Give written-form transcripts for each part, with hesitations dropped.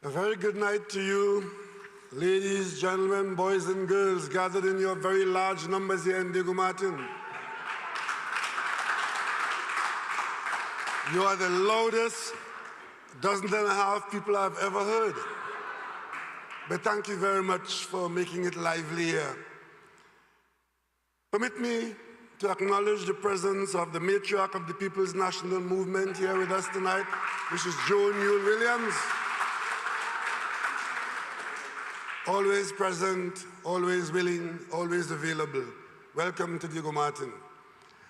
A very good night to you, ladies, gentlemen, boys and girls gathered in your very large numbers here in Diego Martin. You are the loudest dozen and a half people I've ever heard. But thank you very much for making it lively here. Permit me to acknowledge the presence of the matriarch of the People's National Movement here with us tonight, Mrs. Joan Newell Williams. Always present, always willing, always available. Welcome to Diego Martin.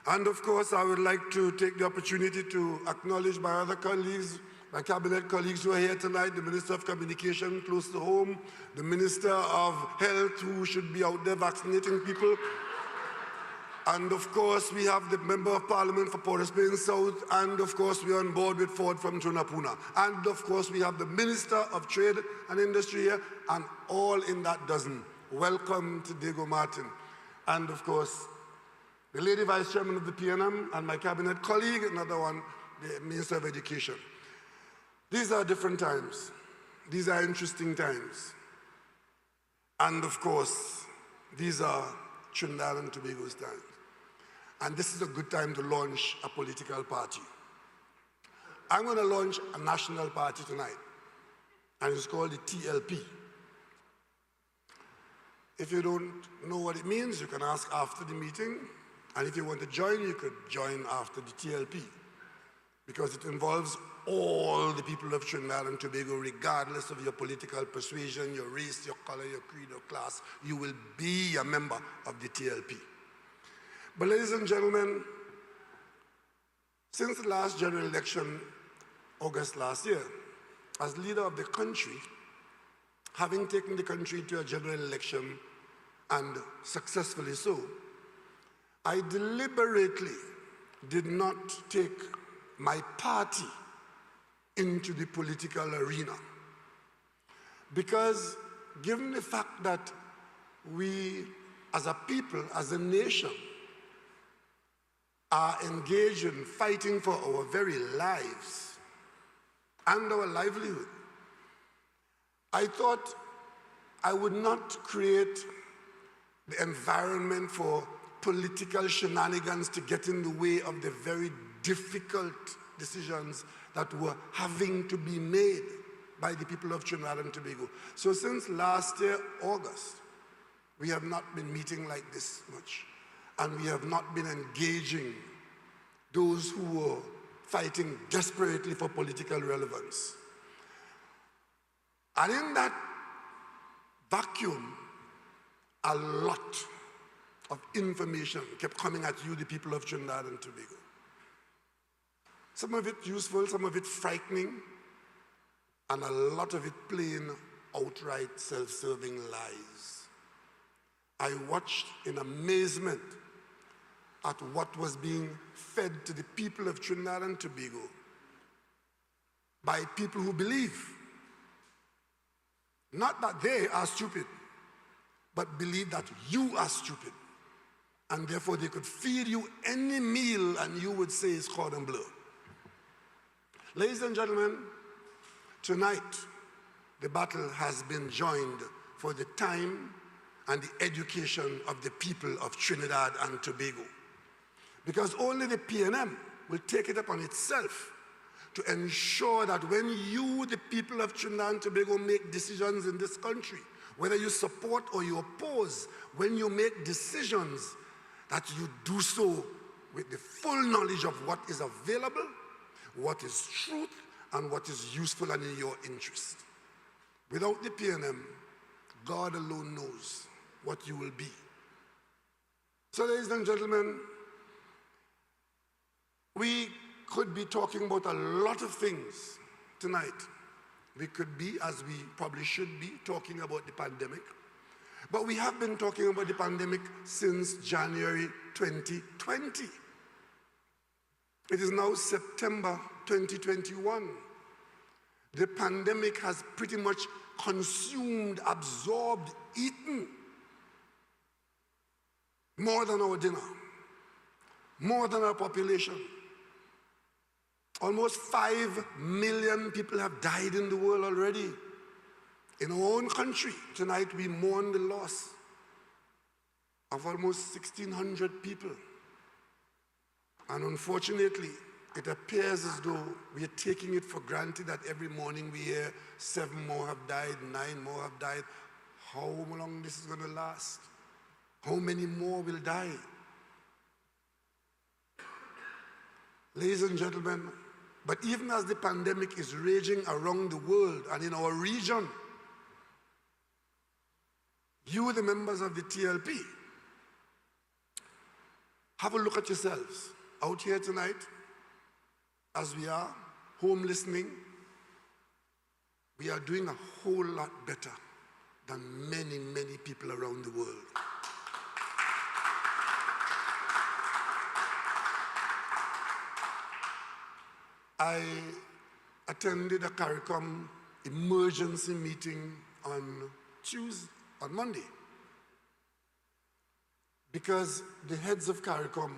And of course, I would like to take the opportunity to acknowledge my other colleagues, my cabinet colleagues who are here tonight, the Minister of Communication close to home, the Minister of Health who should be out there vaccinating people. And of course, we have the Member of Parliament for Port of Spain South, and of course, we are on board with Ford from Tunapuna. And of course, we have the Minister of Trade and Industry here, and all in that dozen. Welcome to Diego Martin. And of course, the Lady Vice Chairman of the PNM and my cabinet colleague, another one, the Minister of Education. These are different times. These are interesting times. And of course, these are Trinidad and Tobago's times. And this is a good time to launch a political party. I'm going to launch a national party tonight, and it's called the TLP. If you don't know what it means, you can ask after the meeting, and if you want to join, you could join after the TLP, because it involves all the people of Trinidad and Tobago, regardless of your political persuasion, your race, your color, your creed, or class. You will be a member of the TLP. But ladies and gentlemen, since the last general election, August last year, as leader of the country, having taken the country to a general election, and successfully so, I deliberately did not take my party into the political arena. Because given the fact that we, as a people, as a nation, are engaged in fighting for our very lives and our livelihood, I thought I would not create the environment for political shenanigans to get in the way of the very difficult decisions that were having to be made by the people of Trinidad and Tobago. So since last year, August, we have not been meeting like this much, and we have not been engaging those who were fighting desperately for political relevance. And in that vacuum, a lot of information kept coming at you, the people of Trinidad and Tobago. Some of it useful, some of it frightening, and a lot of it plain, outright, self-serving lies. I watched in amazement at what was being fed to the people of Trinidad and Tobago by people who believe, not that they are stupid, but believe that you are stupid, and therefore they could feed you any meal and you would say it's cordon bleu. Ladies and gentlemen, tonight the battle has been joined for the time and the education of the people of Trinidad and Tobago. Because only the PNM will take it upon itself to ensure that when you, the people of Trinidad and Tobago, make decisions in this country, whether you support or you oppose, when you make decisions, that you do so with the full knowledge of what is available, what is truth, and what is useful and in your interest. Without the PNM, God alone knows what you will be. So, ladies and gentlemen, we could be talking about a lot of things tonight. We could be, as we probably should be, talking about the pandemic. But we have been talking about the pandemic since January 2020. It is now September 2021. The pandemic has pretty much consumed, absorbed, eaten more than our dinner, more than our population. Almost 5 million people have died in the world already. In our own country, tonight we mourn the loss of almost 1,600 people. And unfortunately, it appears as though we are taking it for granted that every morning we hear 7 more have died, 9 more have died. How long this is going to last? How many more will die? Ladies and gentlemen, but even as the pandemic is raging around the world and in our region, you, the members of the TLP, have a look at yourselves out here tonight, as we are, home listening. We are doing a whole lot better than many, many people around the world. I attended a CARICOM emergency meeting on Monday, because the heads of CARICOM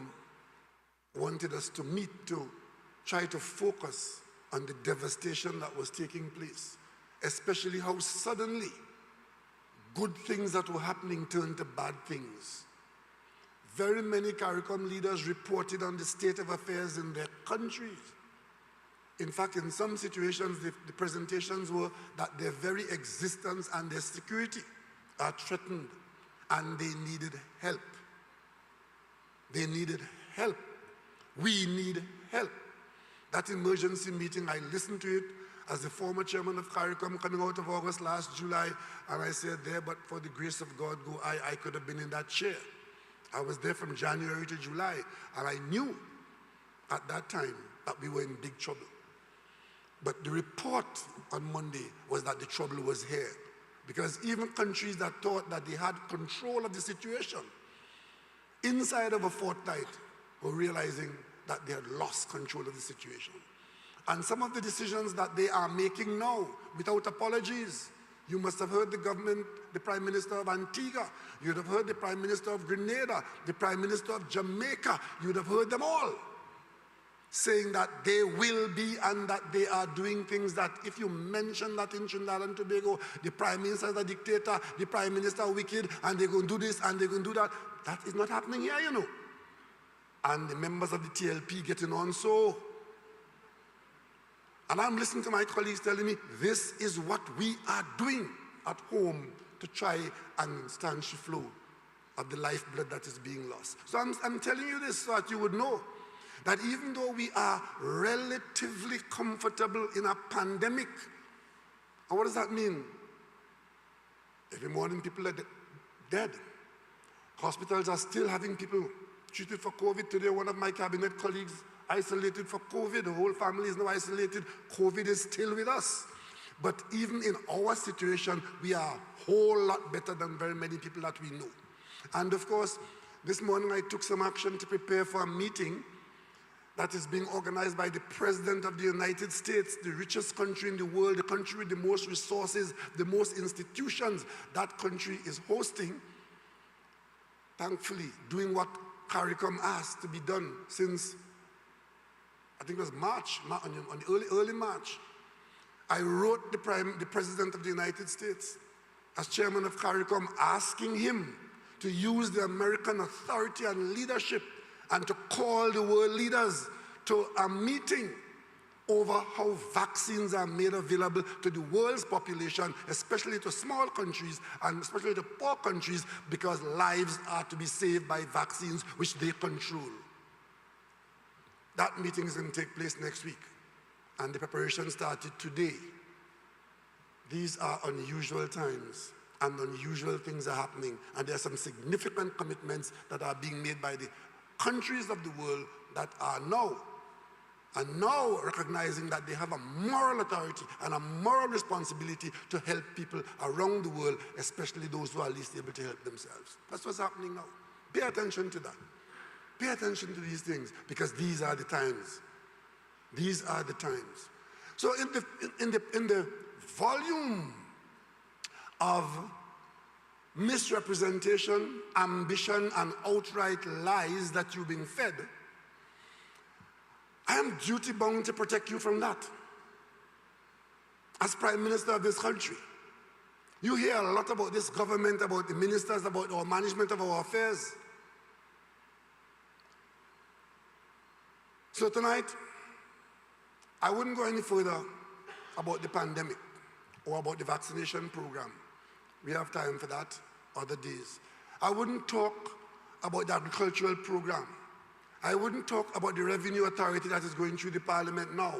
wanted us to meet to try to focus on the devastation that was taking place, especially how suddenly good things that were happening turned to bad things. Very many CARICOM leaders reported on the state of affairs in their countries. In fact, in some situations, the presentations were that their very existence and their security are threatened, and they needed help. They needed help. We need help. That emergency meeting, I listened to it as the former chairman of CARICOM coming out of August last July, and I said there, but for the grace of God, I could have been in that chair. I was there from January to July, and I knew at that time that we were in big trouble. But the report on Monday was that the trouble was here, because even countries that thought that they had control of the situation, inside of a fortnight, were realizing that they had lost control of the situation. And some of the decisions that they are making now, without apologies, you must have heard the government, the Prime Minister of Antigua, you'd have heard the Prime Minister of Grenada, the Prime Minister of Jamaica, you'd have heard them all saying that they will be and that they are doing things that if you mention that in Trinidad and Tobago, the Prime Minister is a dictator, the Prime Minister wicked, and they're going to do this and they're going to do that. That is not happening here, you know. And the members of the TLP getting on so. And I'm listening to my colleagues telling me, this is what we are doing at home to try and stanch the flow of the lifeblood that is being lost. So I'm telling you this so that you would know that even though we are relatively comfortable in a pandemic, and what does that mean? Every morning people are dead. Hospitals are still having people treated for COVID. Today, one of my cabinet colleagues isolated for COVID. The whole family is now isolated. COVID is still with us. But even in our situation, we are a whole lot better than very many people that we know. And of course, this morning I took some action to prepare for a meeting that is being organized by the President of the United States, the richest country in the world, the country with the most resources, the most institutions. That country is hosting, thankfully, doing what CARICOM asked to be done since, I think it was March, on the early March. I wrote the President of the United States as chairman of CARICOM, asking him to use the American authority and leadership and to call the world leaders to a meeting over how vaccines are made available to the world's population, especially to small countries and especially to poor countries, because lives are to be saved by vaccines which they control. That meeting is going to take place next week, and the preparation started today. These are unusual times, and unusual things are happening, and there are some significant commitments that are being made by the countries of the world that are now recognizing that they have a moral authority and a moral responsibility to help people around the world, especially those who are least able to help themselves. That's what's happening now. Pay attention to that. Pay attention to these things, because these are the times. These are the times. So in the volume of misrepresentation, ambition, and outright lies that you've been fed, I am duty-bound to protect you from that as Prime Minister of this country. You hear a lot about this government, about the ministers, about our management of our affairs. So tonight, I wouldn't go any further about the pandemic or about the vaccination program. We have time for that other days. I wouldn't talk about the agricultural program. I wouldn't talk about the revenue authority that is going through the parliament now.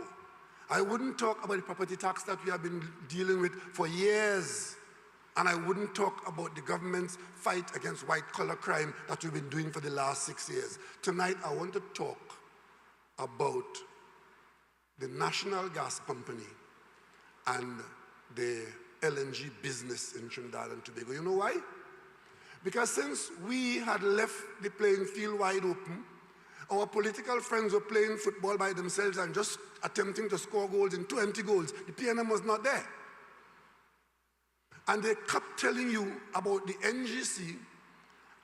I wouldn't talk about the property tax that we have been dealing with for years. And I wouldn't talk about the government's fight against white-collar crime that we've been doing for the last 6 years. Tonight, I want to talk about the National Gas Company and the LNG business in Trinidad and Tobago. You know why? Because since we had left the playing field wide open, our political friends were playing football by themselves and just attempting to score goals in 20 goals. The PNM was not there. And they kept telling you about the NGC,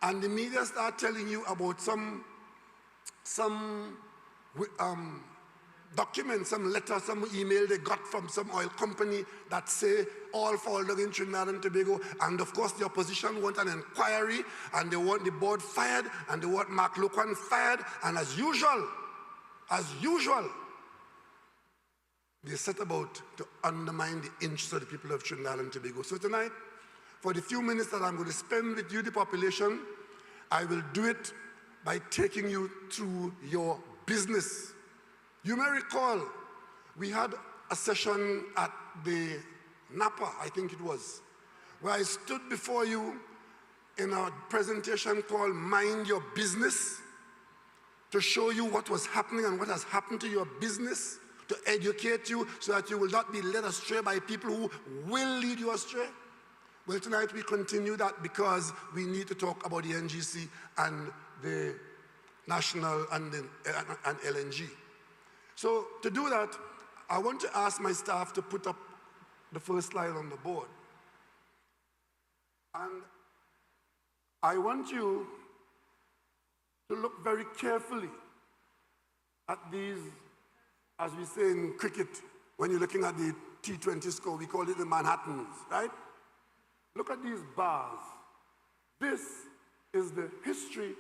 and the media started telling you about some document, some letter, some email they got from some oil company that say all fall down in Trinidad and Tobago. And of course the opposition want an inquiry, and they want the board fired, and they want Mark Loquan fired, and as usual, they set about to undermine the interests of the people of Trinidad and Tobago. So tonight, for the few minutes that I'm going to spend with you, the population, I will do it by taking you through your business. You may recall, we had a session at the Napa, I think it was, where I stood before you in a presentation called Mind Your Business, to show you what was happening and what has happened to your business, to educate you so that you will not be led astray by people who will lead you astray. Well, tonight we continue that because we need to talk about the NGC and the national and LNG. So to do that, I want to ask my staff to put up the first slide on the board. And I want you to look very carefully at these, as we say in cricket, when you're looking at the T20 score, we call it the Manhattans, right? Look at these bars. This is the history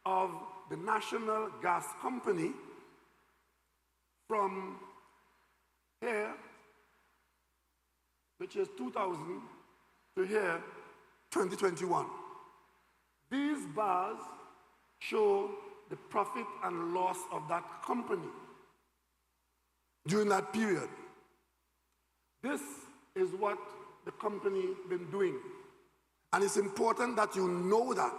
of the National Gas Company from here, which is 2000, to here, 2021. These bars show the profit and loss of that company during that period. This is what the company been doing. And it's important that you know that,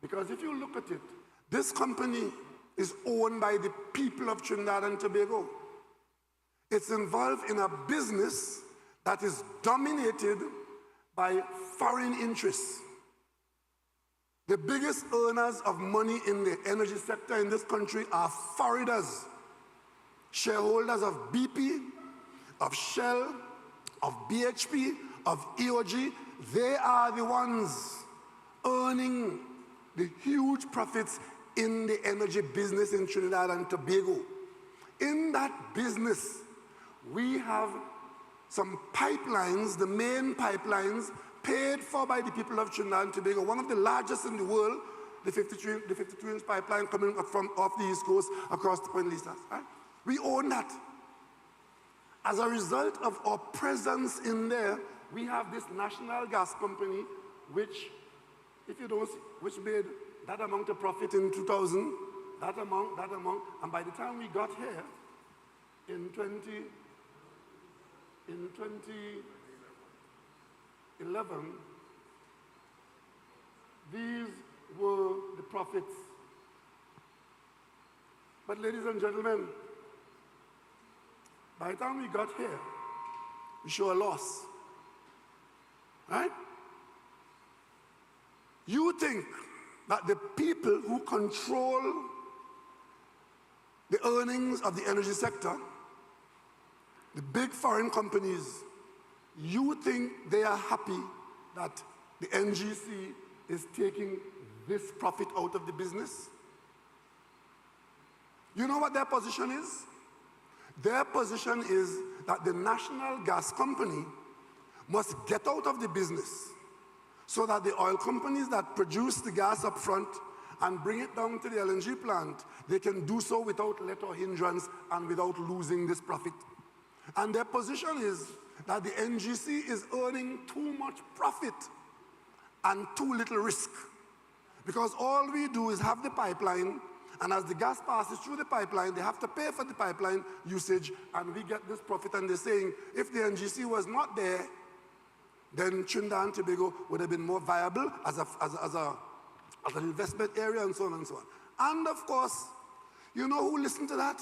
because if you look at it, this company is owned by the people of Trinidad and Tobago. It's involved in a business that is dominated by foreign interests. The biggest earners of money in the energy sector in this country are foreigners, shareholders of BP, of Shell, of BHP, of EOG. They are the ones earning the huge profits in the energy business in Trinidad and Tobago. In that business, we have some pipelines, the main pipelines, paid for by the people of Trinidad and Tobago, one of the largest in the world, the 52-inch pipeline coming from off the East Coast across the Point Lisas. Right? We own that. As a result of our presence in there, we have this National Gas Company, which, if you don't see, which made that amount of profit in 2000, that amount, and by the time we got here, in 2011, these were the profits. But ladies and gentlemen, by the time we got here, we show a loss, right? You think that the people who control the earnings of the energy sector, the big foreign companies, you think they are happy that the NGC is taking this profit out of the business? You know what their position is? Their position is that the National Gas Company must get out of the business so that the oil companies that produce the gas up front and bring it down to the LNG plant, they can do so without let or hindrance and without losing this profit. And their position is that the NGC is earning too much profit and too little risk. Because all we do is have the pipeline, and as the gas passes through the pipeline, they have to pay for the pipeline usage, and we get this profit. And they're saying, if the NGC was not there, then Trinidad and Tobago would have been more viable as an investment area, and so on and so on. And of course, you know who listened to that?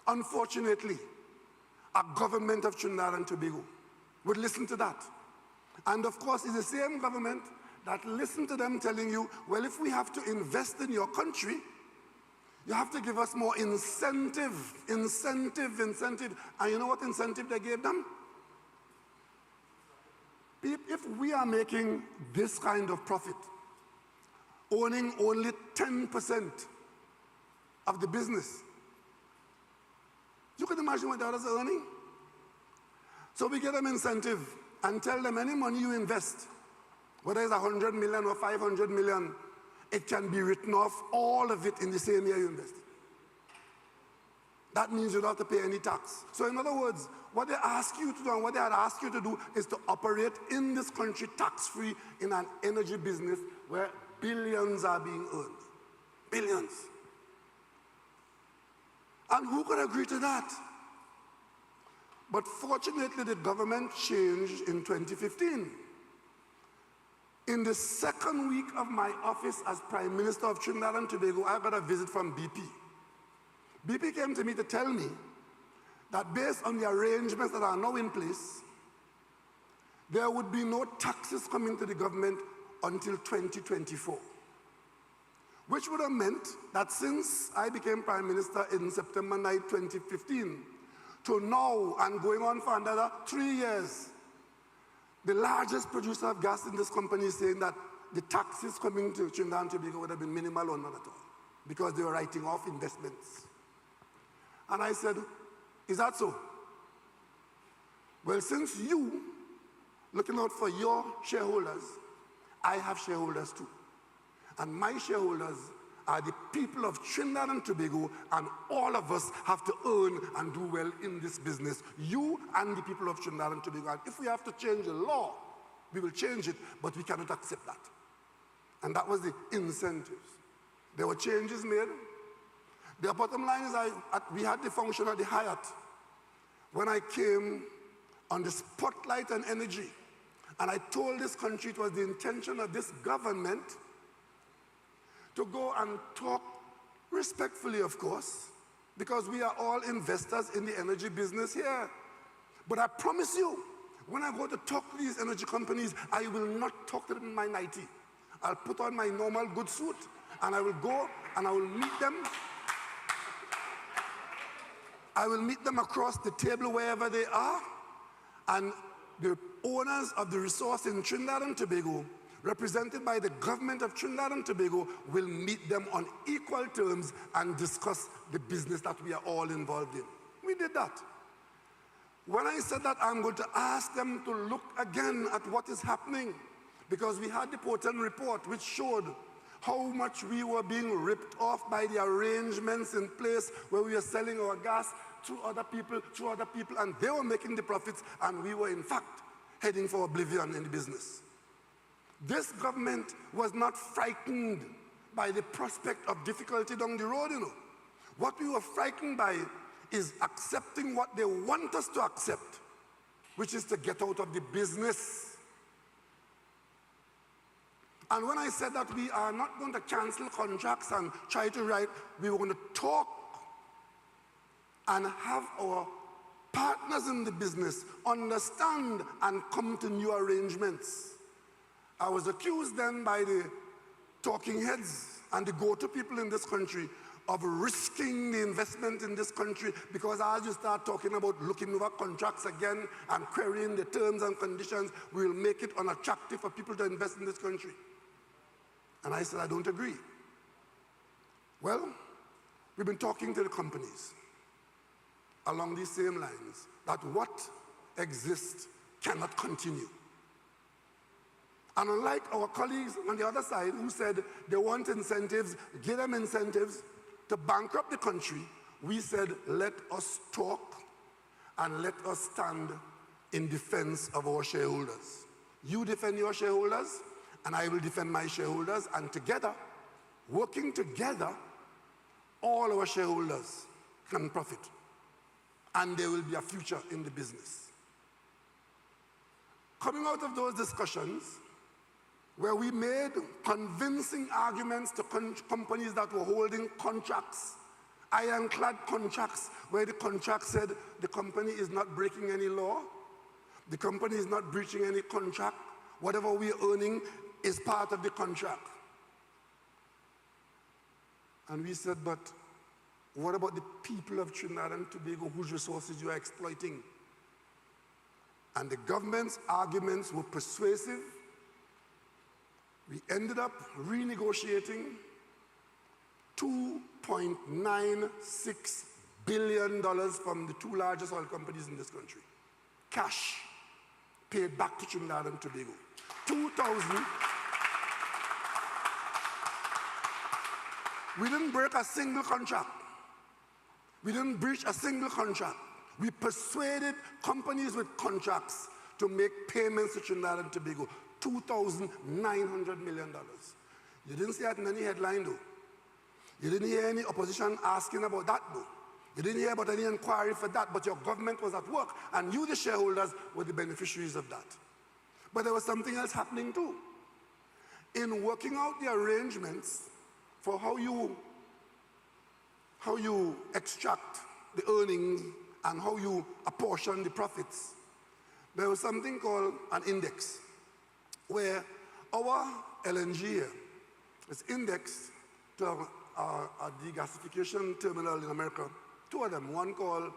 Unfortunately, a government of Trinidad and Tobago would listen to that. And of course, it's the same government that listened to them telling you, well, if we have to invest in your country, you have to give us more incentive. And you know what incentive they gave them? If we are making this kind of profit, owning only 10% of the business, you can imagine what the others are earning. So we give them incentive and tell them any money you invest, whether it's 100 million or 500 million, it can be written off, all of it, in the same year you invested. That means you don't have to pay any tax. So in other words, what they ask you to do and what they had asked you to do is to operate in this country tax-free in an energy business where billions are being earned. Billions. And who could agree to that? But fortunately, the government changed in 2015. In the second week of my office as Prime Minister of Trinidad and Tobago, I got a visit from BP. BP came to me to tell me that based on the arrangements that are now in place, there would be no taxes coming to the government until 2024. Which would have meant that since I became Prime Minister in September 9, 2015, to now and going on for another 3 years, the largest producer of gas in this company is saying that the taxes coming to Trinidad and Tobago would have been minimal or not at all, because they were writing off investments. And I said, is that so? Well, since you looking out for your shareholders, I have shareholders too. And my shareholders are the people of Trinidad and Tobago, and all of us have to earn and do well in this business. You and the people of Trinidad and Tobago. And if we have to change the law, we will change it, but we cannot accept that. And that was the incentives. There were changes made. The bottom line is we had the function at the Hyatt when I came on the spotlight on energy. And I told this country it was the intention of this government to go and talk respectfully, of course, because we are all investors in the energy business here. But I promise you, when I go to talk to these energy companies, I will not talk to them in my nightie. I'll put on my normal good suit, and I will go and I will meet them. I will meet them across the table wherever they are, and the owners of the resource in Trinidad and Tobago, represented by the government of Trinidad and Tobago, will meet them on equal terms and discuss the business that we are all involved in. We did that. When I said that, I'm going to ask them to look again at what is happening, because we had the Porton report which showed how much we were being ripped off by the arrangements in place where we were selling our gas to other people, and they were making the profits, and we were in fact heading for oblivion in the business. This government was not frightened by the prospect of difficulty down the road, you know. What we were frightened by is accepting what they want us to accept, which is to get out of the business. And when I said that we are not going to cancel contracts and try to write, we were going to talk and have our partners in the business understand and come to new arrangements. I was accused then by the talking heads and the go-to people in this country of risking the investment in this country, because as you start talking about looking over contracts again and querying the terms and conditions, we'll make it unattractive for people to invest in this country. And I said, I don't agree. Well, we've been talking to the companies along these same lines, that what exists cannot continue. And unlike our colleagues on the other side who said they want incentives, give them incentives to bankrupt the country, we said, let us talk and let us stand in defense of our shareholders. You defend your shareholders, and I will defend my shareholders, and together, working together, all our shareholders can profit, and there will be a future in the business. Coming out of those discussions, where we made convincing arguments to companies that were holding contracts, ironclad contracts, where the contract said the company is not breaking any law, the company is not breaching any contract, whatever we are earning is part of the contract. And we said, but what about the people of Trinidad and Tobago whose resources you are exploiting? And the government's arguments were persuasive. We ended up renegotiating $2.96 billion from the two largest oil companies in this country. Cash paid back to Trinidad and Tobago. 2000. We didn't break a single contract. We didn't breach a single contract. We persuaded companies with contracts to make payments to Trinidad and Tobago. $2,900 million. You didn't see that in any headline, though. You didn't hear any opposition asking about that, though. You didn't hear about any inquiry for that, but your government was at work, and you, the shareholders, were the beneficiaries of that. But there was something else happening, too. In working out the arrangements for how you extract the earnings and how you apportion the profits, there was something called an index, where our LNG here is indexed to a degasification terminal in America. Two of them, one called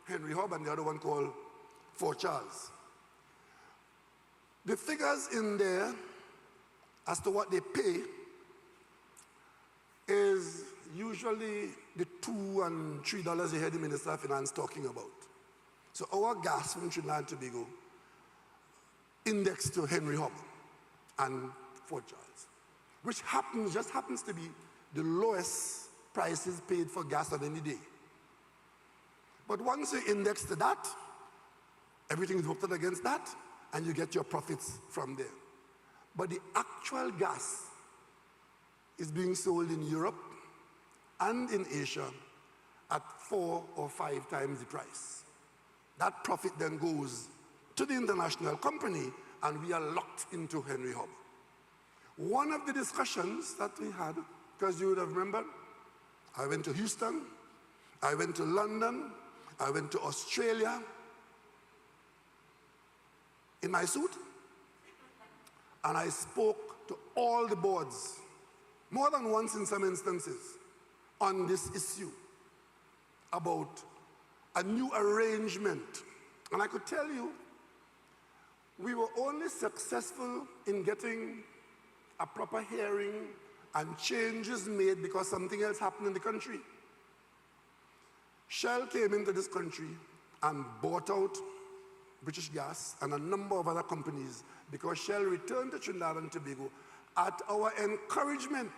Henry Hub and the other one called Fort Charles. The figures in there as to what they pay is usually the $2 and $3 you hear the Minister of Finance talking about. So our gas from Trinidad and Tobago indexed to Henry Hub and Fort Charles, which just happens to be the lowest prices paid for gas on any day. But once you index to that, everything is worked out against that, and you get your profits from there. But the actual gas is being sold in Europe and in Asia at 4 or 5 times the price. That profit then goes to the international company, and we are locked into Henry Hub. One of the discussions that we had, because you would have remembered, I went to Houston, I went to London, I went to Australia in my suit, and I spoke to all the boards, more than once in some instances, on this issue about a new arrangement. And I could tell you, we were only successful in getting a proper hearing and changes made because something else happened in the country. Shell came into this country and bought out British Gas and a number of other companies because Shell returned to Trinidad and Tobago at our encouragement,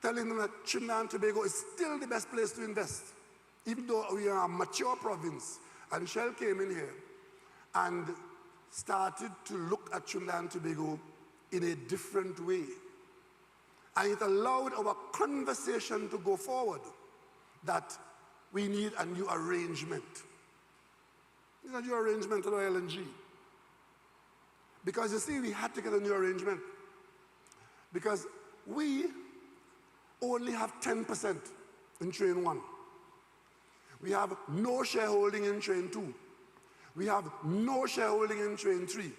telling them that Trinidad and Tobago is still the best place to invest, even though we are a mature province. And Shell came in here and started to look at Trinidad and Tobago in a different way. And it allowed our conversation to go forward that we need a new arrangement. We need a new arrangement on LNG. Because you see, we had to get a new arrangement. Because we only have 10% in Train 1. We have no shareholding in Train 2. We have no shareholding in Train 3.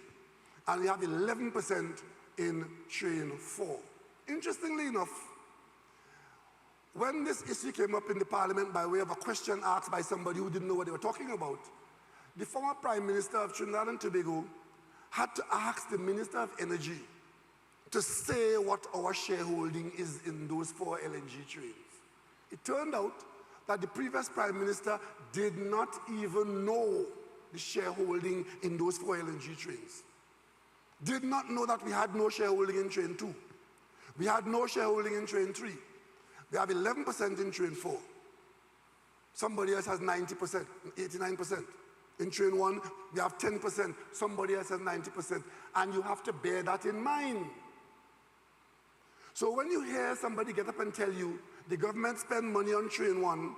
And we have 11% in Train 4. Interestingly enough, when this issue came up in the Parliament by way of a question asked by somebody who didn't know what they were talking about, the former Prime Minister of Trinidad and Tobago had to ask the Minister of Energy to say what our shareholding is in those 4 LNG trains. It turned out that the previous Prime Minister did not even know the shareholding in those 4 LNG trains. Did not know that we had no shareholding in train 2. We had no shareholding in train 3. We have 11% in train 4. Somebody else has 90%, 89%. In train 1, we have 10%. Somebody else has 90%. And you have to bear that in mind. So when you hear somebody get up and tell you the government spend money on train 1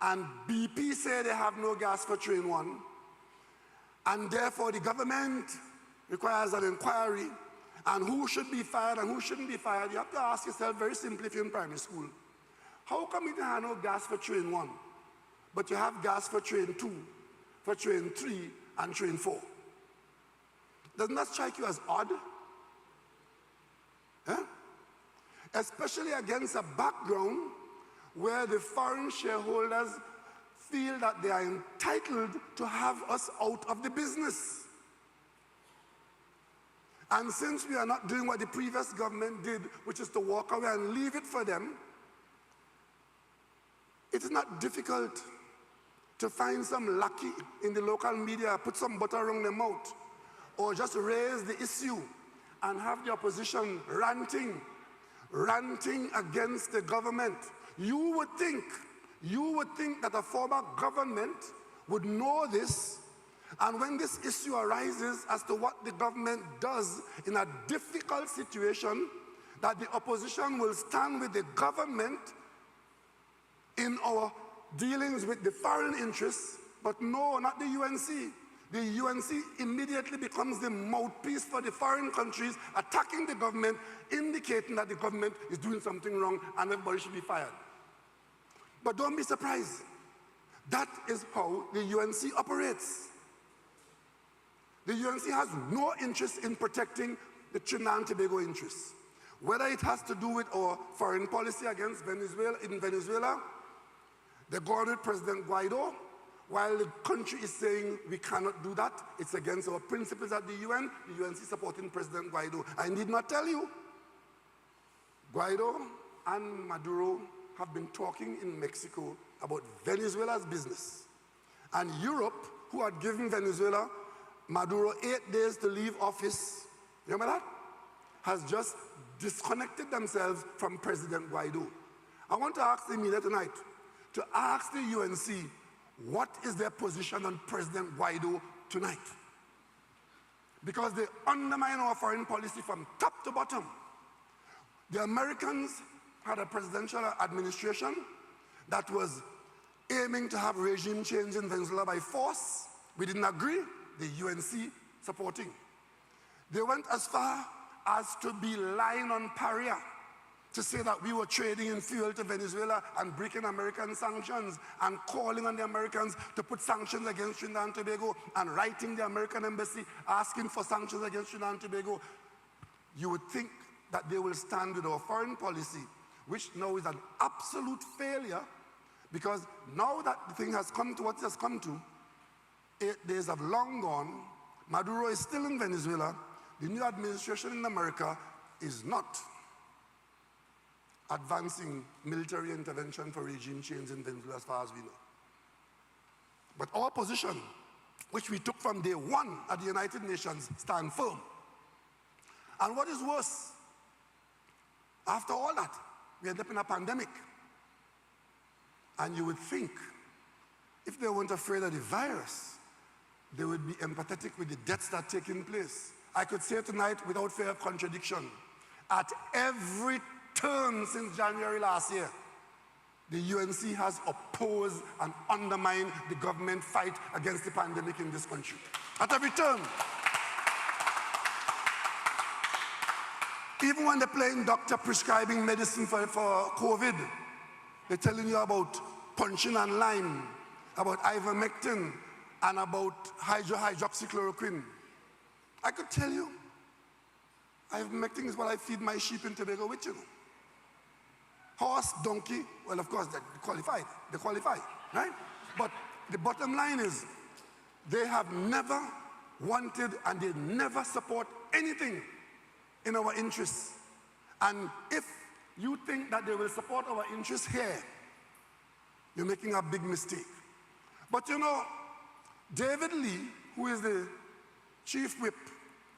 and BP say they have no gas for train 1, and therefore the government requires an inquiry and who should be fired and who shouldn't be fired, you have to ask yourself very simply if you're in primary school, how come you don't have no gas for train 1, but you have gas for train 2, for train 3, and train 4? Doesn't that strike you as odd? Huh? Especially against a background where the foreign shareholders feel that they are entitled to have us out of the business. And since we are not doing what the previous government did, which is to walk away and leave it for them, it is not difficult to find some lucky in the local media, put some butter around their mouth, or just raise the issue and have the opposition ranting against the government. You would think that a former government would know this, and when this issue arises as to what the government does in a difficult situation, that the opposition will stand with the government in our dealings with the foreign interests. But no, not the UNC. The UNC immediately becomes the mouthpiece for the foreign countries, attacking the government, indicating that the government is doing something wrong and everybody should be fired. But don't be surprised. That is how the UNC operates. The UNC has no interest in protecting the Trinidad and Tobago interests. Whether it has to do with our foreign policy against Venezuela, in Venezuela, they're going with President Guaido, while the country is saying we cannot do that, it's against our principles at the UN supporting President Guaido. I need not tell you, Guaido and Maduro have been talking in Mexico about Venezuela's business. And Europe, who had given Venezuela, Maduro 8 days to leave office, remember that? Has just disconnected themselves from President Guaido. I want to ask the media tonight to ask the UNC what is their position on President Guaido tonight? Because they undermine our foreign policy from top to bottom. The Americans had a presidential administration that was aiming to have regime change in Venezuela by force. We didn't agree. The UNC supporting. They went as far as to be lying on Paria to say that we were trading in fuel to Venezuela and breaking American sanctions and calling on the Americans to put sanctions against Trinidad and Tobago and writing the American embassy asking for sanctions against Trinidad and Tobago. You would think that they will stand with our foreign policy, which now is an absolute failure, because now that the thing has come to what it has come to, 8 days have long gone. Maduro is still in Venezuela. The new administration in America is not advancing military intervention for regime change in Venezuela as far as we know. But our position, which we took from day one at the United Nations, stand firm. And what is worse, after all that, we end up in a pandemic. And you would think, if they weren't afraid of the virus, they would be empathetic with the deaths that are taking place. I could say tonight, without fear of contradiction, at every turn since January last year, the UNC has opposed and undermined the government fight against the pandemic in this country. At every turn. Even when they're playing doctor prescribing medicine for COVID, they're telling you about punching and lime, about ivermectin, and about hydroxychloroquine. I could tell you, ivermectin is what I feed my sheep in Tobago with, you know. Horse, donkey, well, of course, they qualify, right? But the bottom line is, they have never wanted and they never support anything in our interests. And if you think that they will support our interests here, you're making a big mistake. But you know, David Lee, who is the chief whip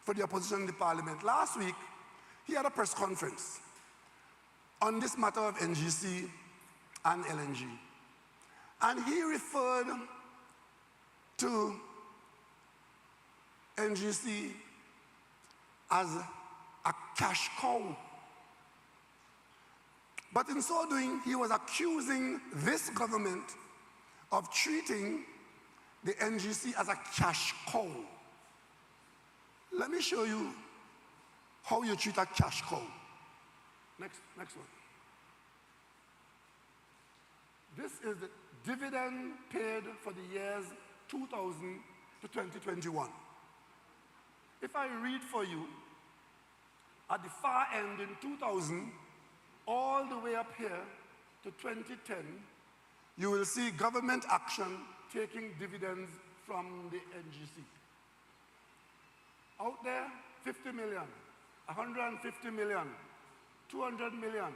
for the opposition in the parliament, last week, he had a press conference on this matter of NGC and LNG. And he referred to NGC as a cash cow. But in so doing, he was accusing this government of treating the NGC as a cash cow. Let me show you how you treat a cash cow. Next one. This is the dividend paid for the years 2000 to 2021. If I read for you, at the far end in 2000, all the way up here to 2010, you will see government action taking dividends from the NGC. Out there, 50 million, 150 million, 200 million,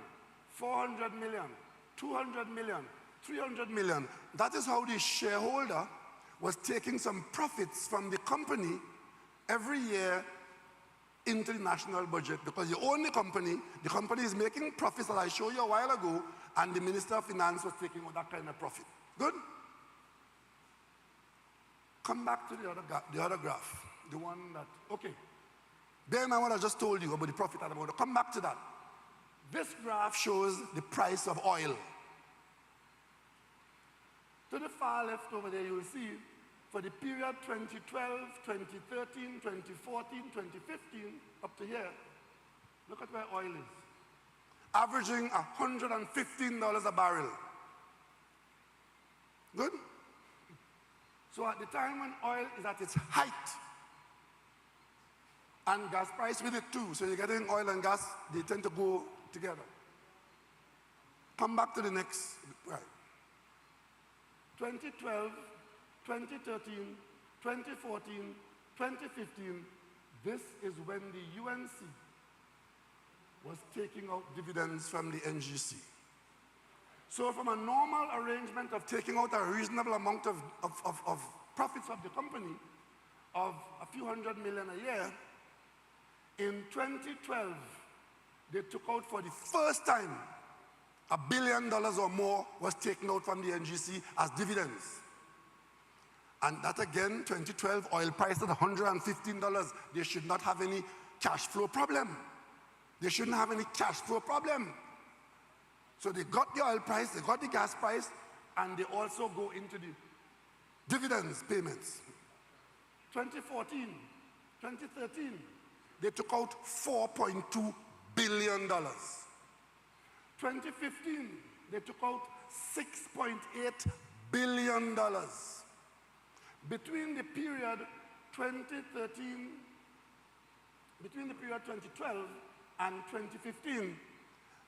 400 million, 200 million, 300 million. That is how the shareholder was taking some profits from the company every year into the national budget, because you own the company is making profits that I showed you a while ago, and the Minister of Finance was taking all that kind of profit. Good? Come back to the other graph, the one that, okay. Bear in mind what I just told you about the profit and about. Come back to that. This graph shows the price of oil. To the far left over there, you will see for the period 2012, 2013, 2014, 2015, up to here, look at where oil is. Averaging $115 a barrel. Good? So at the time when oil is at its height, and gas price with it too, so you're getting oil and gas, they tend to go together. Come back to the next, right. 2012, 2013, 2014, 2015, this is when the UNC was taking out dividends from the NGC. So from a normal arrangement of taking out a reasonable amount of profits of the company of a few hundred million a year, in 2012, they took out for the first time $1 billion or more was taken out from the NGC as dividends. And that again, 2012, oil price at $115. They should not have any cash flow problem. They shouldn't have any cash flow problem. So they got the oil price, they got the gas price, and they also go into the dividends payments. 2014, 2013, they took out $4.2 billion. 2015, they took out $6.8 billion. Between the period 2012 and 2015,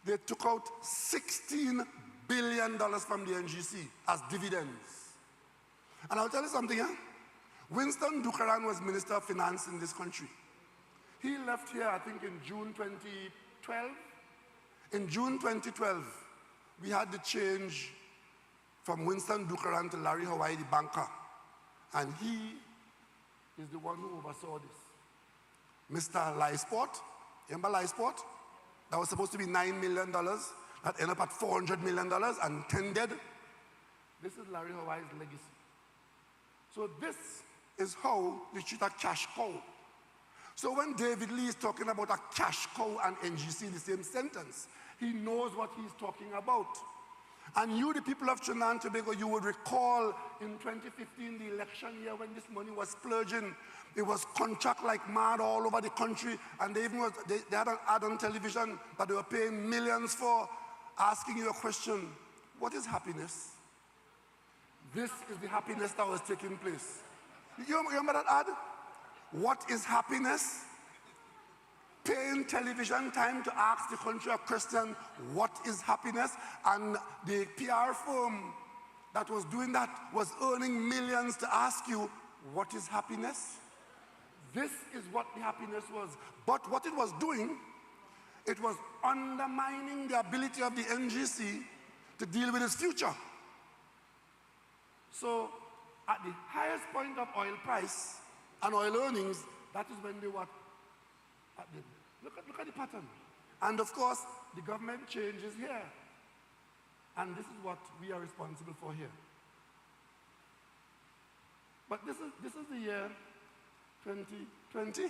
they took out $16 billion from the NGC as dividends. And I'll tell you something, huh? Winston Dukaran was Minister of Finance in this country. He left here, I think, in June 2012. In June 2012, we had the change from Winston Dukaran to Larry Hawaii, the banker. And he is the one who oversaw this. Mr. Lysport, remember Lysport? That was supposed to be $9 million. That ended up at $400 million and 10 dead. This is Larry Hawaii's legacy. So this is how we treat a cash cow. So when David Lee is talking about a cash cow and NGC in the same sentence, he knows what he's talking about. And you, the people of Trinidad and Tobago, you would recall in 2015, the election year, when this money was splurging. It was contract like mad all over the country, and they had an ad on television that they were paying millions for, asking you a question: what is happiness? This is the happiness that was taking place. You remember that ad? What is happiness? Paying television time to ask the country a question, what is happiness? And the PR firm that was doing that was earning millions to ask you, what is happiness? This is what the happiness was. But what it was doing, it was undermining the ability of the NGC to deal with its future. So at the height highest point of oil price and oil earnings, that is when they what? Look at the pattern. And of course, the government changes here. And this is what we are responsible for here. But this is the year 2020.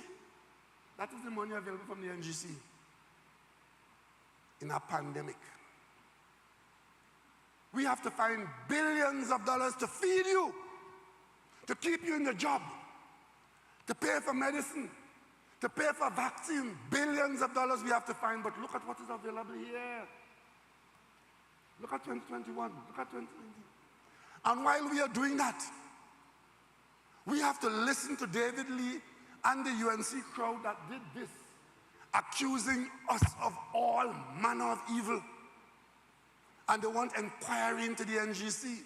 That is the money available from the NGC in a pandemic. We have to find billions of dollars to feed you, to keep you in the job, to pay for medicine, to pay for vaccine. Billions of dollars we have to find, but look at what is available here. Look at 2021, look at 2020. And while we are doing that, we have to listen to David Lee and the UNC crowd that did this, accusing us of all manner of evil. And they want inquiry into the NGC,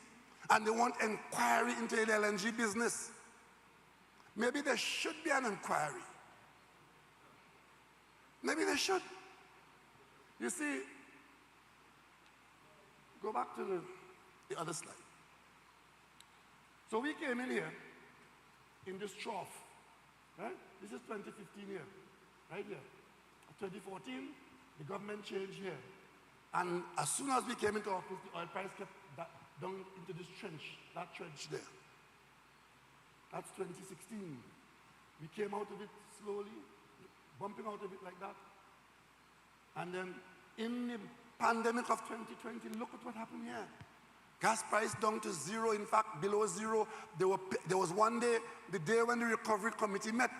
and they want inquiry into the LNG business. Maybe there should be an inquiry. Maybe they should. You see, go back to the other slide. So we came in here in this trough, right? This is 2015 here, right here. 2014, the government changed here. And as soon as we came into office, the oil price kept down into this trench, that trench there. That's 2016. We came out of it slowly, bumping out of it like that. And then in the pandemic of 2020, look at what happened here. Gas price down to zero, in fact, below zero. There was one day, the day when the recovery committee met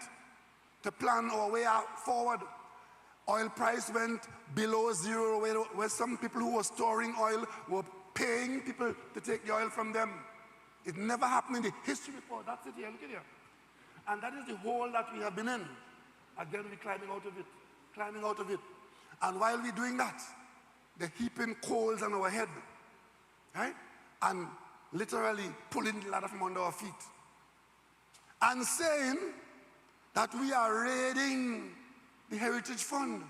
to plan our way out forward. Oil price went below zero, where some people who were storing oil were paying people to take the oil from them. It never happened in the history before. That's it here, look at here. And that is the hole that we have been in. Again, we're climbing out of it, climbing out of it. And while we're doing that, they're heaping coals on our head, right? And literally pulling the ladder from under our feet. And saying that we are raiding the Heritage Fund.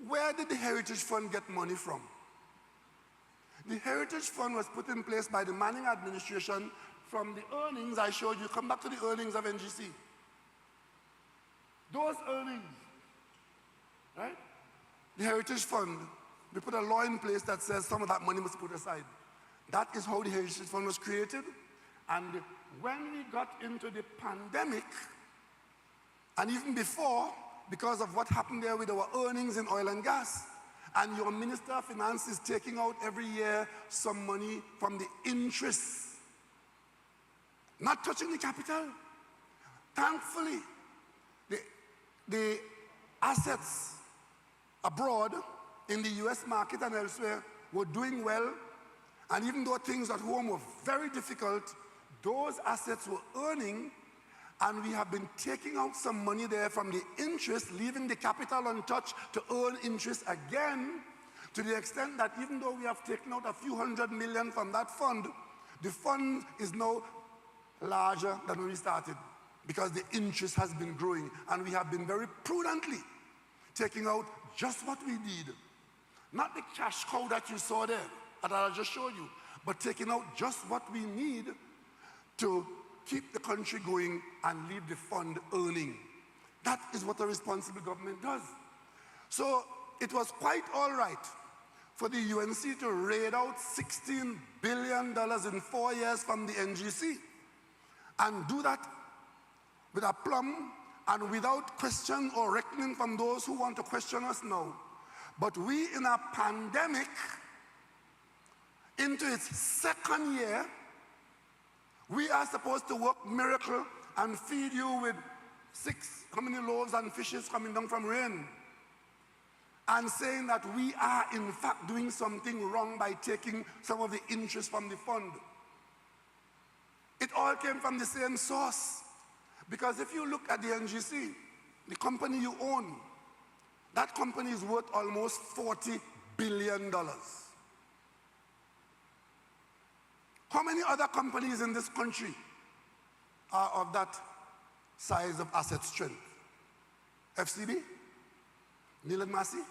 Where did the Heritage Fund get money from? The Heritage Fund was put in place by the Manning administration from the earnings I showed you. Come back to the earnings of NGC. Those earnings, right? The Heritage Fund, we put a law in place that says some of that money must be put aside. That is how the Heritage Fund was created. And when we got into the pandemic, and even before, because of what happened there with our earnings in oil and gas, and your Minister of Finance is taking out every year some money from the interest, not touching the capital. Thankfully, the assets abroad in the US market and elsewhere were doing well, and even though things at home were very difficult, those assets were earning. And we have been taking out some money there from the interest, leaving the capital untouched to earn interest again, to the extent that even though we have taken out a few $100 million from that fund, the fund is now larger than when we started because the interest has been growing. And we have been very prudently taking out just what we need. Not the cash cow that you saw there, that I just showed you, but taking out just what we need to keep the country going and leave the fund earning. That is what a responsible government does. So it was quite all right for the UNC to raid out $16 billion in 4 years from the NGC and do that with aplomb and without question or reckoning from those who want to question us now. But we, in a pandemic, into its second year, we are supposed to work miracle and feed you with how many loaves and fishes coming down from rain, and saying that we are in fact doing something wrong by taking some of the interest from the fund. It all came from the same source. Because if you look at the NGC, the company you own, that company is worth almost $40 billion. How many other companies in this country are of that size of asset strength? FCB? Neil and Massey?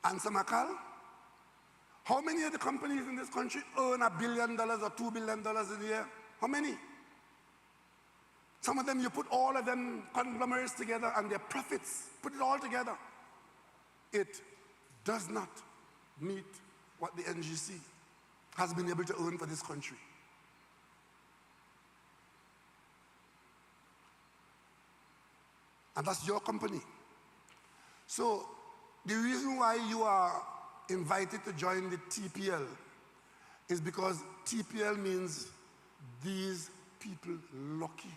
Ansa McCall? How many of the companies in this country earn $1 billion or $2 billion a year? How many? Some of them, you put all of them conglomerates together and their profits, put it all together. It does not meet what the NGC has been able to earn for this country. And that's your company. So the reason why you are invited to join the TPL is because TPL means these people lucky.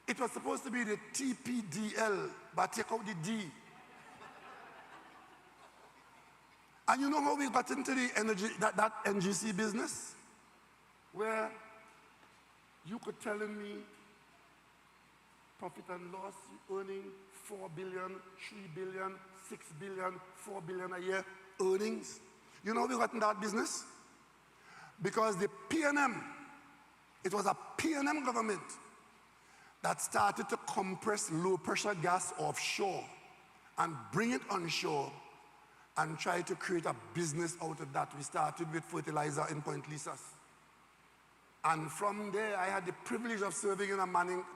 It was supposed to be the TPDL, but take out the D. And you know how we got into the energy, that NGC business? Where you could tell me profit and loss, earning 4 billion, 3 billion, 6 billion, 4 billion a year earnings. You know how we got in that business? Because the PNM, it was a PNM government that started to compress low pressure gas offshore and bring it onshore and try to create a business out of that. We started with fertilizer in Point Lisas. And from there, I had the privilege of serving in a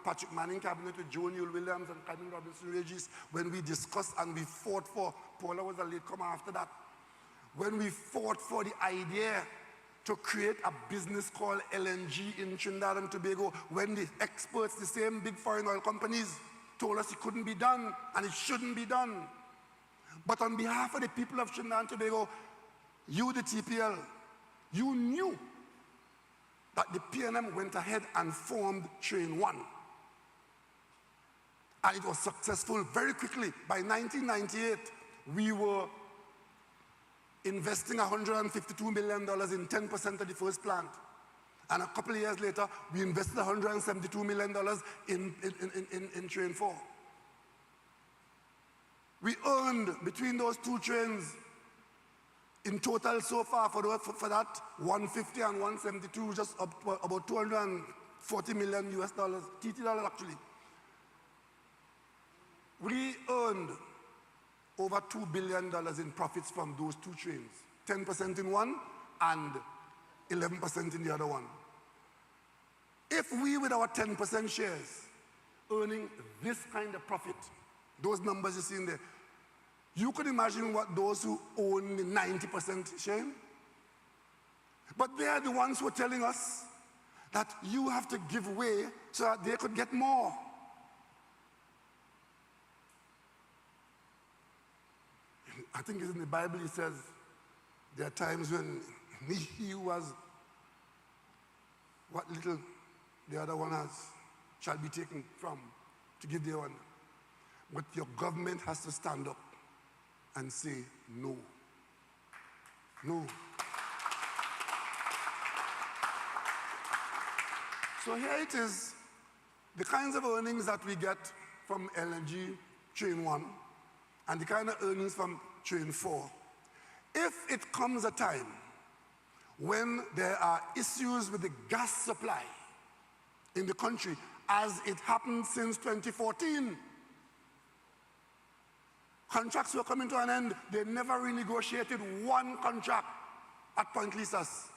Patrick Manning cabinet with Joe Neal-Williams and Kevin Robinson-Regis when we discussed and we fought for, Paula was a latecomer after that, when we fought for the idea to create a business called LNG in Trinidad and Tobago, when the experts, the same big foreign oil companies, told us it couldn't be done and it shouldn't be done. But on behalf of the people of Trinidad and Tobago, you, the TPL, you knew that the PNM went ahead and formed Train 1. And it was successful very quickly. By 1998, we were investing $152 million in 10% of the first plant. And a couple of years later, we invested $172 million in Train 4. We earned between those two trains in total so far for that 150 and 172, just about 240 million US dollars, TT dollars actually. We earned over $2 billion in profits from those two trains, 10% in one and 11% in the other one. If we, with our 10% shares, earning this kind of profit, those numbers you see in there, you could imagine what those who own the 90% share. But they are the ones who are telling us that you have to give way so that they could get more. I think it's in the Bible, it says, there are times when he who has what little the other one has shall be taken from to give the one. But your government has to stand up and say no. No. So here it is, the kinds of earnings that we get from LNG Train 1 and the kind of earnings from Train 4. If it comes a time when there are issues with the gas supply in the country, as it happened since 2014, contracts were coming to an end. They never renegotiated one contract at Point Lisas.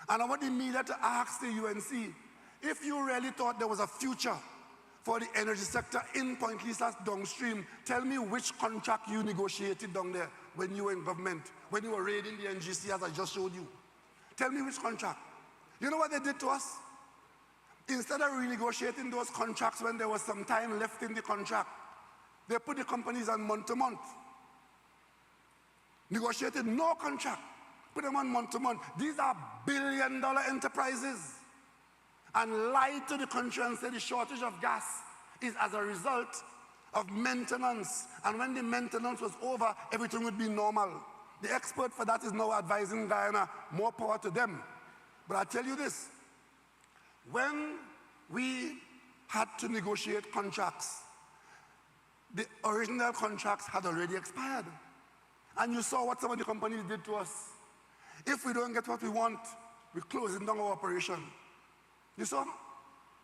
And I want the media to ask the UNC, if you really thought there was a future for the energy sector in Point Lisas downstream, tell me which contract you negotiated down there when you were in government, when you were raiding the NGC as I just showed you. Tell me which contract. You know what they did to us? Instead of renegotiating those contracts when there was some time left in the contract, they put the companies on month-to-month. Negotiated no contract, put them on month-to-month. These are billion-dollar enterprises. And lied to the country and said the shortage of gas is as a result of maintenance. And when the maintenance was over, everything would be normal. The expert for that is now advising Guyana, more power to them. But I tell you this, when we had to negotiate contracts, the original contracts had already expired. And you saw what some of the companies did to us. If we don't get what we want, we're closing down our operation. You saw?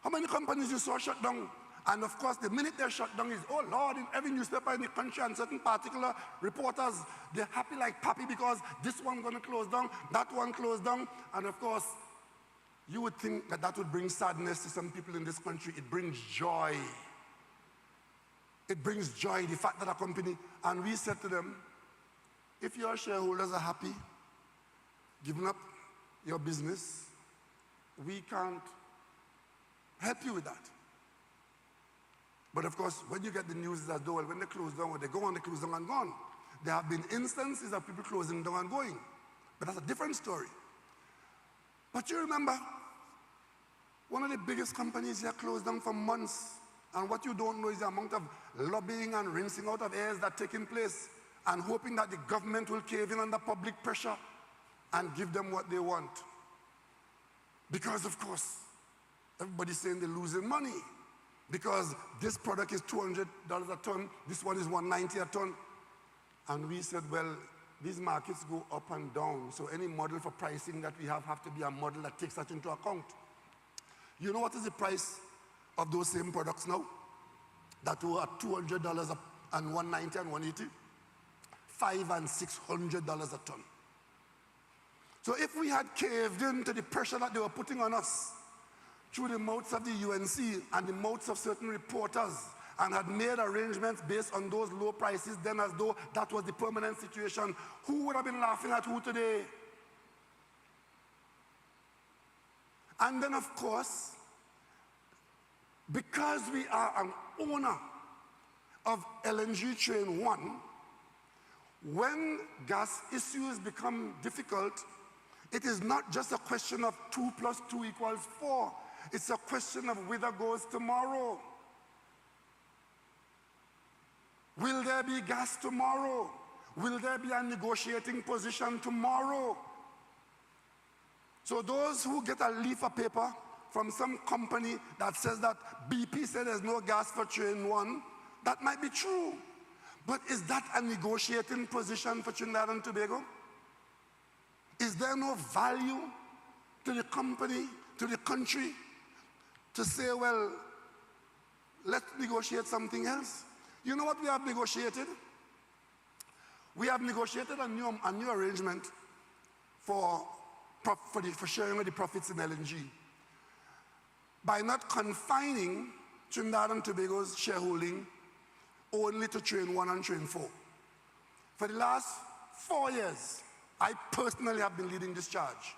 How many companies you saw shut down? And of course, the minute they're shut down is, oh Lord, in every newspaper in the country and certain particular reporters, they're happy like pappy because this one gonna close down, that one closed down. And of course, you would think that that would bring sadness to some people in this country. It brings joy. It brings joy, the fact that a company, and we said to them, if your shareholders are happy, giving up your business, we can't help you with that. But of course, when you get the news as though, well, when they close down, when they go on, they close down and gone. There have been instances of people closing down and going. But that's a different story. But you remember, one of the biggest companies here closed down for months. And what you don't know is the amount of lobbying and rinsing out of heirs that's taking place and hoping that the government will cave in under public pressure and give them what they want. Because, of course, everybody's saying they're losing money. Because this product is $200 a ton, this one is $190 a ton. And we said, well, these markets go up and down, so any model for pricing that we have to be a model that takes that into account. You know what is the price of those same products now? That were at $200 and $190 and $180? $500 and $600 a ton. So if we had caved into the pressure that they were putting on us through the mouths of the UNC and the mouths of certain reporters and had made arrangements based on those low prices then as though that was the permanent situation, who would have been laughing at who today? And then of course, because we are an owner of LNG Train 1, when gas issues become difficult, it is not just a question of 2 + 2 = 4. It's a question of whither goes tomorrow. Will there be gas tomorrow? Will there be a negotiating position tomorrow? So those who get a leaf of paper from some company that says that BP said there's no gas for Train 1, that might be true. But is that a negotiating position for Trinidad and Tobago? Is there no value to the company, to the country, to say, well, let's negotiate something else? You know what we have negotiated? We have negotiated a new arrangement for sharing of the profits in LNG by not confining Trinidad and Tobago's shareholding only to Train 1 and Train 4. For the last 4 years, I personally have been leading this charge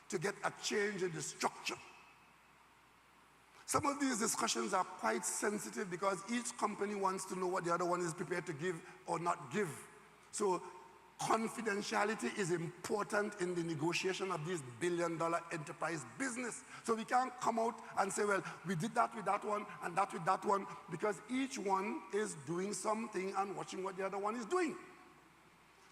to get a change in the structure. Some of these discussions are quite sensitive because each company wants to know what the other one is prepared to give or not give. So confidentiality is important in the negotiation of this billion-dollar enterprise business. So we can't come out and say, well, we did that with that one and that with that one, because each one is doing something and watching what the other one is doing.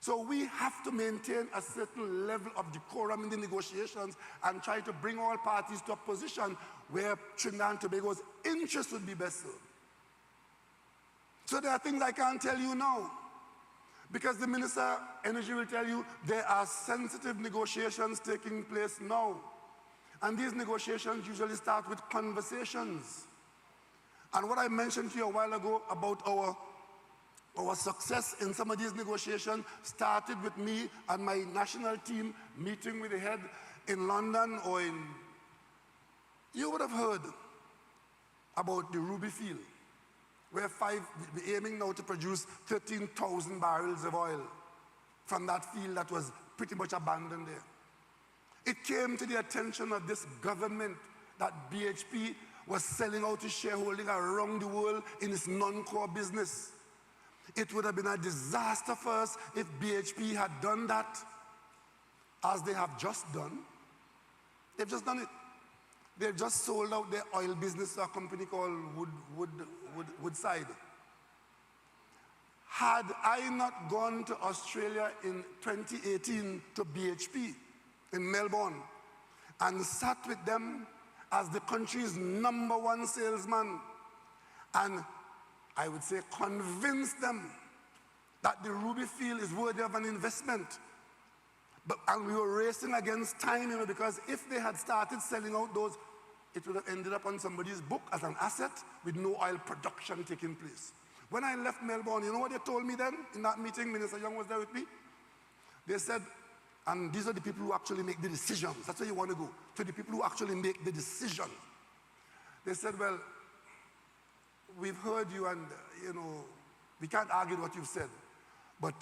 So we have to maintain a certain level of decorum in the negotiations and try to bring all parties to a position where Trinidad and Tobago's interests would be best served. So there are things I can't tell you now, because the Minister of Energy will tell you there are sensitive negotiations taking place now. And these negotiations usually start with conversations. And what I mentioned to you a while ago about our success in some of these negotiations started with me and my national team meeting with the head in London or in... You would have heard about the Ruby field, where we're aiming now to produce 13,000 barrels of oil from that field that was pretty much abandoned there. It came to the attention of this government that BHP was selling out its shareholding around the world in its non-core business. It would have been a disaster for us if BHP had done that, as they have just done. They've just done it. They've just sold out their oil business to a company called Woodside. Had I not gone to Australia in 2018 to BHP in Melbourne and sat with them as the country's #1 salesman and I would say convinced them that the Ruby field is worthy of an investment. And we were racing against time, because if they had started selling out those it would have ended up on somebody's book as an asset with no oil production taking place. When I left Melbourne, you know what they told me then in that meeting? Minister Young was there with me. They said, and these are the people who actually make the decisions. That's where you want to go, to the people who actually make the decisions. They said, well, we've heard you and, we can't argue what you've said, but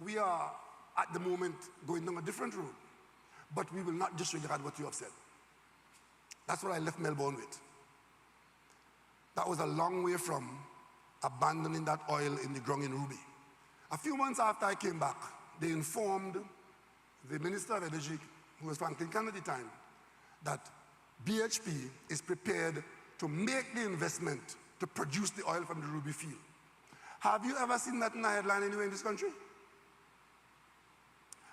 we are, at the moment, going down a different route. But we will not disregard what you have said. That's what I left Melbourne with. That was a long way from abandoning that oil in the ground in Ruby. A few months after I came back, they informed the Minister of Energy, who was Franklin Cannon at the time, that BHP is prepared to make the investment to produce the oil from the Ruby field. Have you ever seen that in a headline anywhere in this country?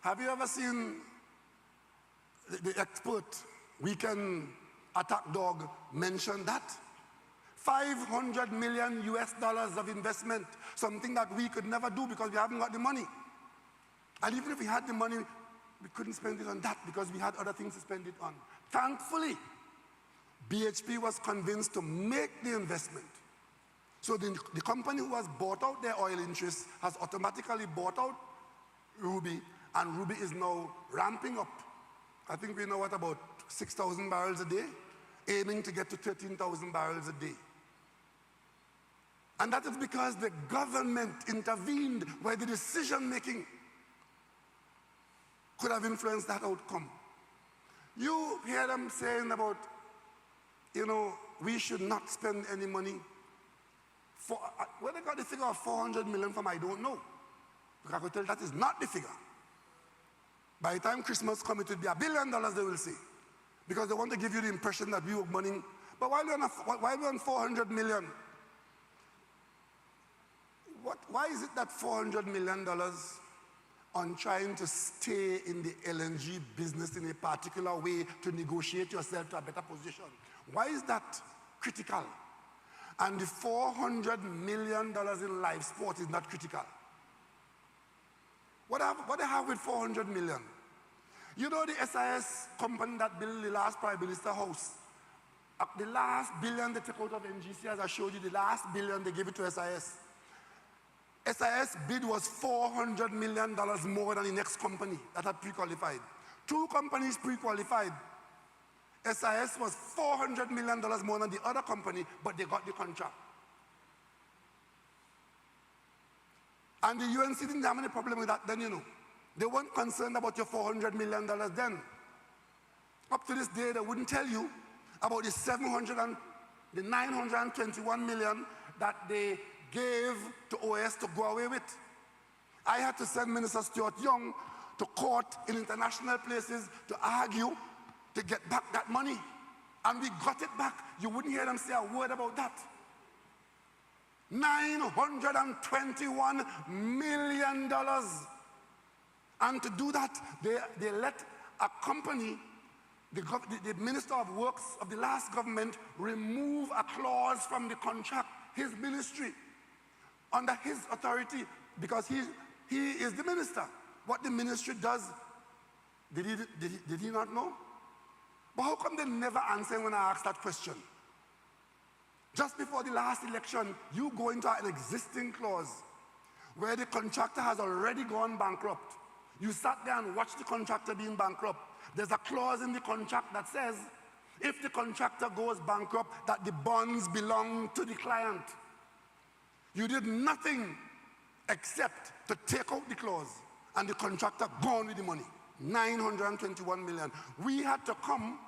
Have you ever seen the expert weekend attack dog mention that? $500 million of investment, something that we could never do because we haven't got the money. And even if we had the money, we couldn't spend it on that because we had other things to spend it on. Thankfully, BHP was convinced to make the investment. So the company who has bought out their oil interests has automatically bought out Ruby, and Ruby is now ramping up. I think we know what, about 6,000 barrels a day, aiming to get to 13,000 barrels a day. And that is because the government intervened where the decision-making could have influenced that outcome. You hear them saying about, we should not spend any money. Where they got the figure of 400 million from, I don't know. Because I could tell that is not the figure. By the time Christmas comes, it will be $1 billion, they will say. Because they want to give you the impression that we were money. But why are we on 400 million? Why is it that $400 million on trying to stay in the LNG business in a particular way to negotiate yourself to a better position? Why is that critical? And the $400 million in live sport is not critical. What they have with 400 million? You know the SIS company that built the last Prime Minister house? The last billion they took out of NGC, as I showed you, the last billion they gave it to SIS. SIS bid was $400 million more than the next company that had pre-qualified. 2 companies pre-qualified. SIS was $400 million more than the other company, but they got the contract. And the UNC didn't have any problem with that then, They weren't concerned about your $400 million then. Up to this day, they wouldn't tell you about the 921 million that they gave to OS to go away with. I had to send Minister Stuart Young to court in international places to argue to get back that money. And we got it back. You wouldn't hear them say a word about that. $921 million. And to do that, they let a company, the Minister of Works of the last government, remove a clause from the contract, his ministry, under his authority, because he is the minister. What the ministry does, did he not know? But how come they never answer when I ask that question? Just before the last election, you go into an existing clause where the contractor has already gone bankrupt. You sat there and watched the contractor being bankrupt. There's a clause in the contract that says, if the contractor goes bankrupt, that the bonds belong to the client. You did nothing except to take out the clause, and the contractor gone with the money. 921 million. We had to come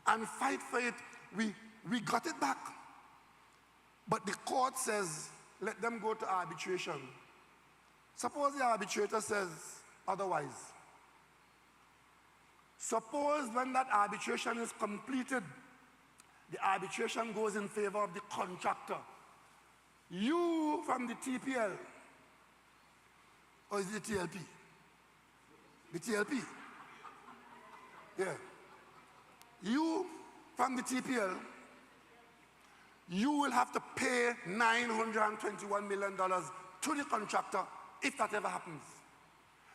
and fight for it. We got it back. But the court says, let them go to arbitration. Suppose the arbitrator says otherwise. Suppose when that arbitration is completed, the arbitration goes in favor of the contractor. You from the TPL, or is it the TLP? The TLP. Yeah. You from the TPL, you will have to pay $921 million to the contractor if that ever happens.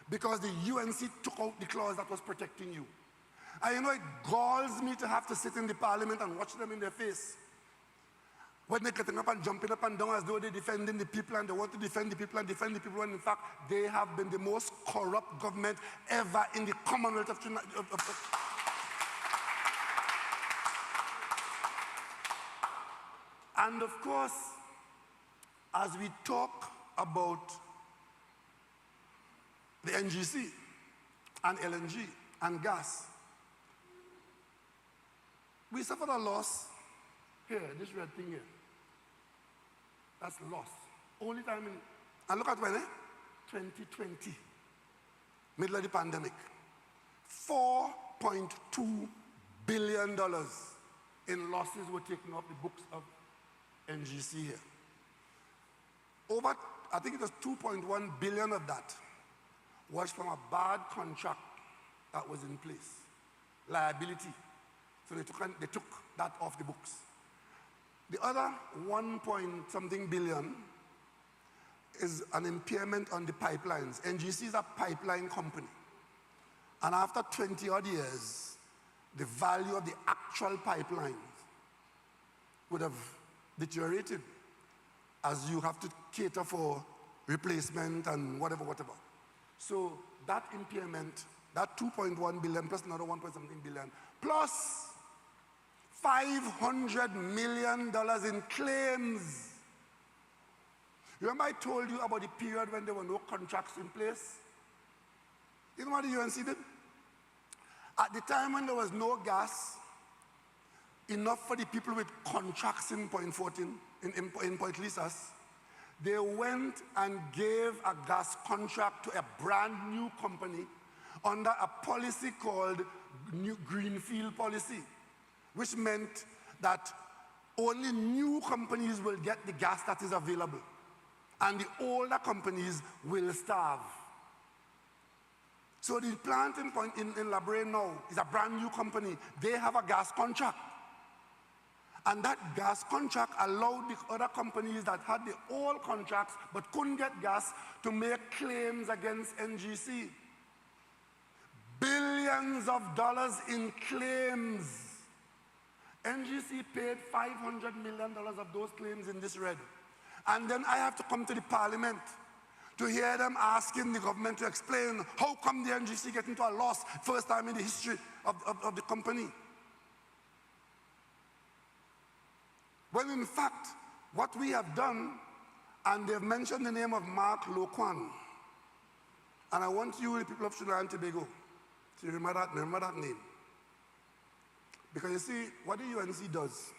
Because the UNC took out the clause that was protecting you. And you know, it galls me to have to sit in the parliament and watch them in their face. When they're getting up and jumping up and down as though they're defending the people and they want to defend the people and defend the people, when in fact they have been the most corrupt government ever in the Commonwealth of Trinidad. And of course, as we talk about the NGC and LNG and gas, we suffered a loss here, this red thing here. That's loss. Only time in, and look at when, 2020, middle of the pandemic. $4.2 billion in losses were taken off the books of NGC here. Over, I think it was 2.1 billion of that was from a bad contract that was in place, liability. So they took that off the books. The other 1 point something billion is an impairment on the pipelines. NGC is a pipeline company. And after 20 odd years, the value of the actual pipelines would have deteriorated as you have to cater for replacement and whatever. So that impairment, that 2.1 billion plus another 1 point something billion, plus $500 million in claims. Remember I told you about the period when there were no contracts in place? You know what the UNC did? At the time when there was no gas, enough for the people with contracts in Point 14, in Point Lisas, they went and gave a gas contract to a brand new company under a policy called Greenfield Policy, which meant that only new companies will get the gas that is available, and the older companies will starve. So the plant in La Brea now is a brand new company. They have a gas contract. And that gas contract allowed the other companies that had the old contracts but couldn't get gas to make claims against NGC. Billions of dollars in claims. NGC paid $500 million of those claims in this red. And then I have to come to the parliament to hear them asking the government to explain how come the NGC get into a loss first time in the history of the company. When in fact, what we have done, and they've mentioned the name of Mark Loquan, and I want you, the people of Trinidad and Tobago, to remember that name. Because you see, what the UNC does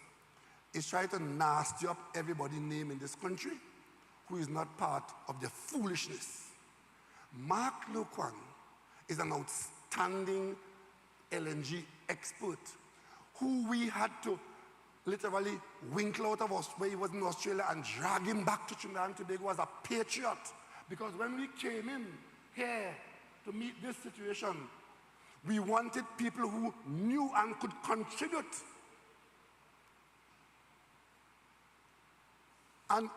is try to nasty up everybody's name in this country who is not part of the foolishness. Mark Loquan is an outstanding LNG expert who we had to literally winkle out of us where he was in Australia and drag him back to Trinidad and Tobago as a patriot. Because when we came in here to meet this situation, we wanted people who knew and could contribute. And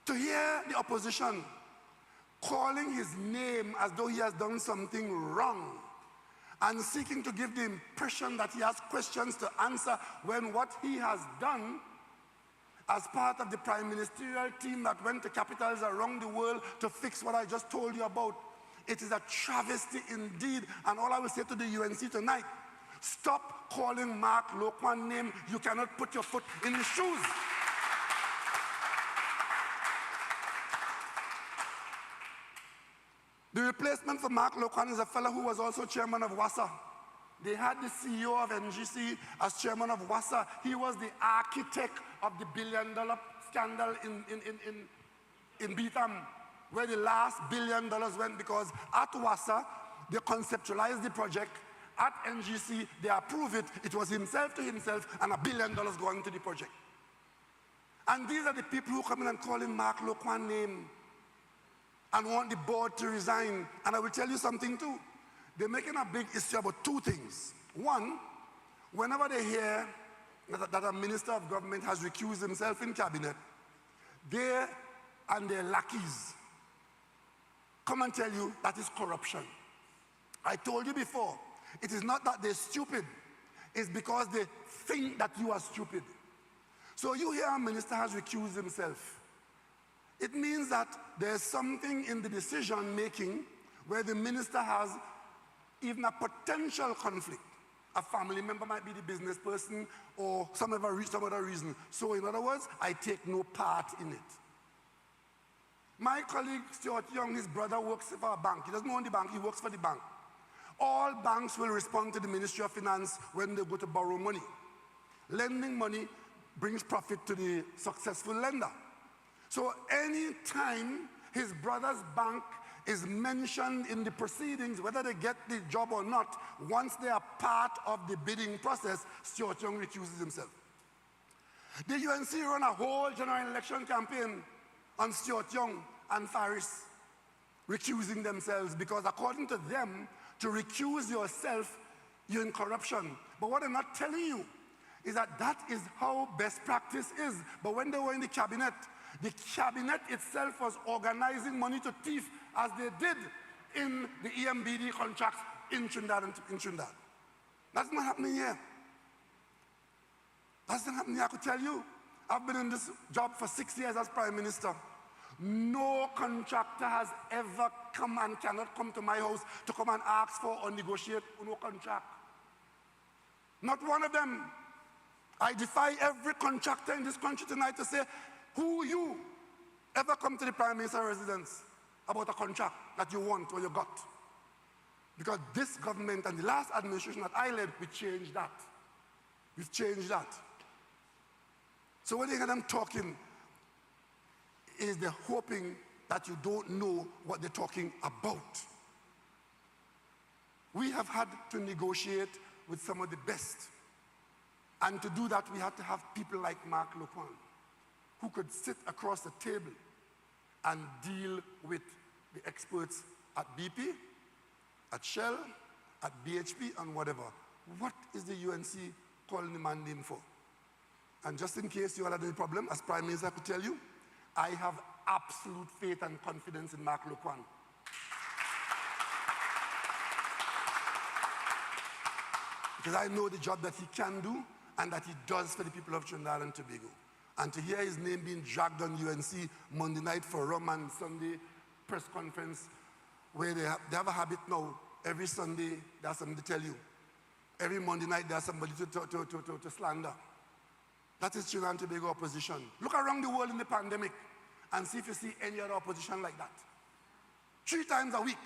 to hear the opposition calling his name as though he has done something wrong and seeking to give the impression that he has questions to answer when what he has done as part of the prime ministerial team that went to capitals around the world to fix what I just told you about, it is a travesty indeed. And all I will say to the UNC tonight, stop calling Mark Loquan's name. You cannot put your foot in his shoes. The replacement for Mark Loquan is a fellow who was also chairman of WASA. They had the CEO of NGC as chairman of WASA. He was the architect of the billion-dollar scandal in Beetham, where the last $1 billion went, because at WASA, they conceptualized the project. At NGC, they approved it. It was himself to himself and $1 billion going to the project. And these are the people who come in and call him Mark Loquan's name and want the board to resign. And I will tell you something too. They're making a big issue about two things. One, whenever they hear that a minister of government has recused himself in cabinet, they and their lackeys come and tell you that is corruption. I told you before it is not that they're stupid, it's because they think that you are stupid. So you hear a minister has recused himself. It means that there's something in the decision making where the minister has even a potential conflict. A family member might be the business person or some other reason. So in other words, I take no part in it. My colleague Stuart Young, his brother works for a bank. He doesn't own the bank, he works for the bank. All banks will respond to the Ministry of Finance when they go to borrow money. Lending money brings profit to the successful lender. So any time his brother's bank is mentioned in the proceedings, whether they get the job or not, once they are part of the bidding process, Stuart Young recuses himself. The UNC run a whole general election campaign on Stuart Young and Faris recusing themselves because according to them, to recuse yourself, you're in corruption. But what they're not telling you is that that is how best practice is. But when they were in the cabinet itself was organizing money to thief as they did in the EMBD contracts in Trinidad. That's not happening here. That's not happening here, I could tell you. I've been in this job for 6 years as Prime Minister. No contractor has ever come and cannot come to my house to come and ask for or negotiate no contract. Not one of them. I defy every contractor in this country tonight to say, who you ever come to the Prime Minister's residence about a contract that you want or you got? Because this government and the last administration that I led, we changed that. We've changed that. So when you hear them talking, is they're hoping that you don't know what they're talking about. We have had to negotiate with some of the best. And to do that, we had to have people like Mark Loquan, who could sit across the table and deal with the experts at BP, at Shell, at BHP, and whatever. What is the UNC calling the man name for? And just in case you all had any problem, as Prime Minister, I could tell you, I have absolute faith and confidence in Mark Loquan. Because I know the job that he can do and that he does for the people of Trinidad and Tobago. And to hear his name being dragged on UNC Monday night for rum and Sunday press conference, where they have a habit now, every Sunday there's something to tell you. Every Monday night there's somebody to slander. That is Trinidad and Tobago opposition. Look around the world in the pandemic and see if you see any other opposition like that. 3 times a week,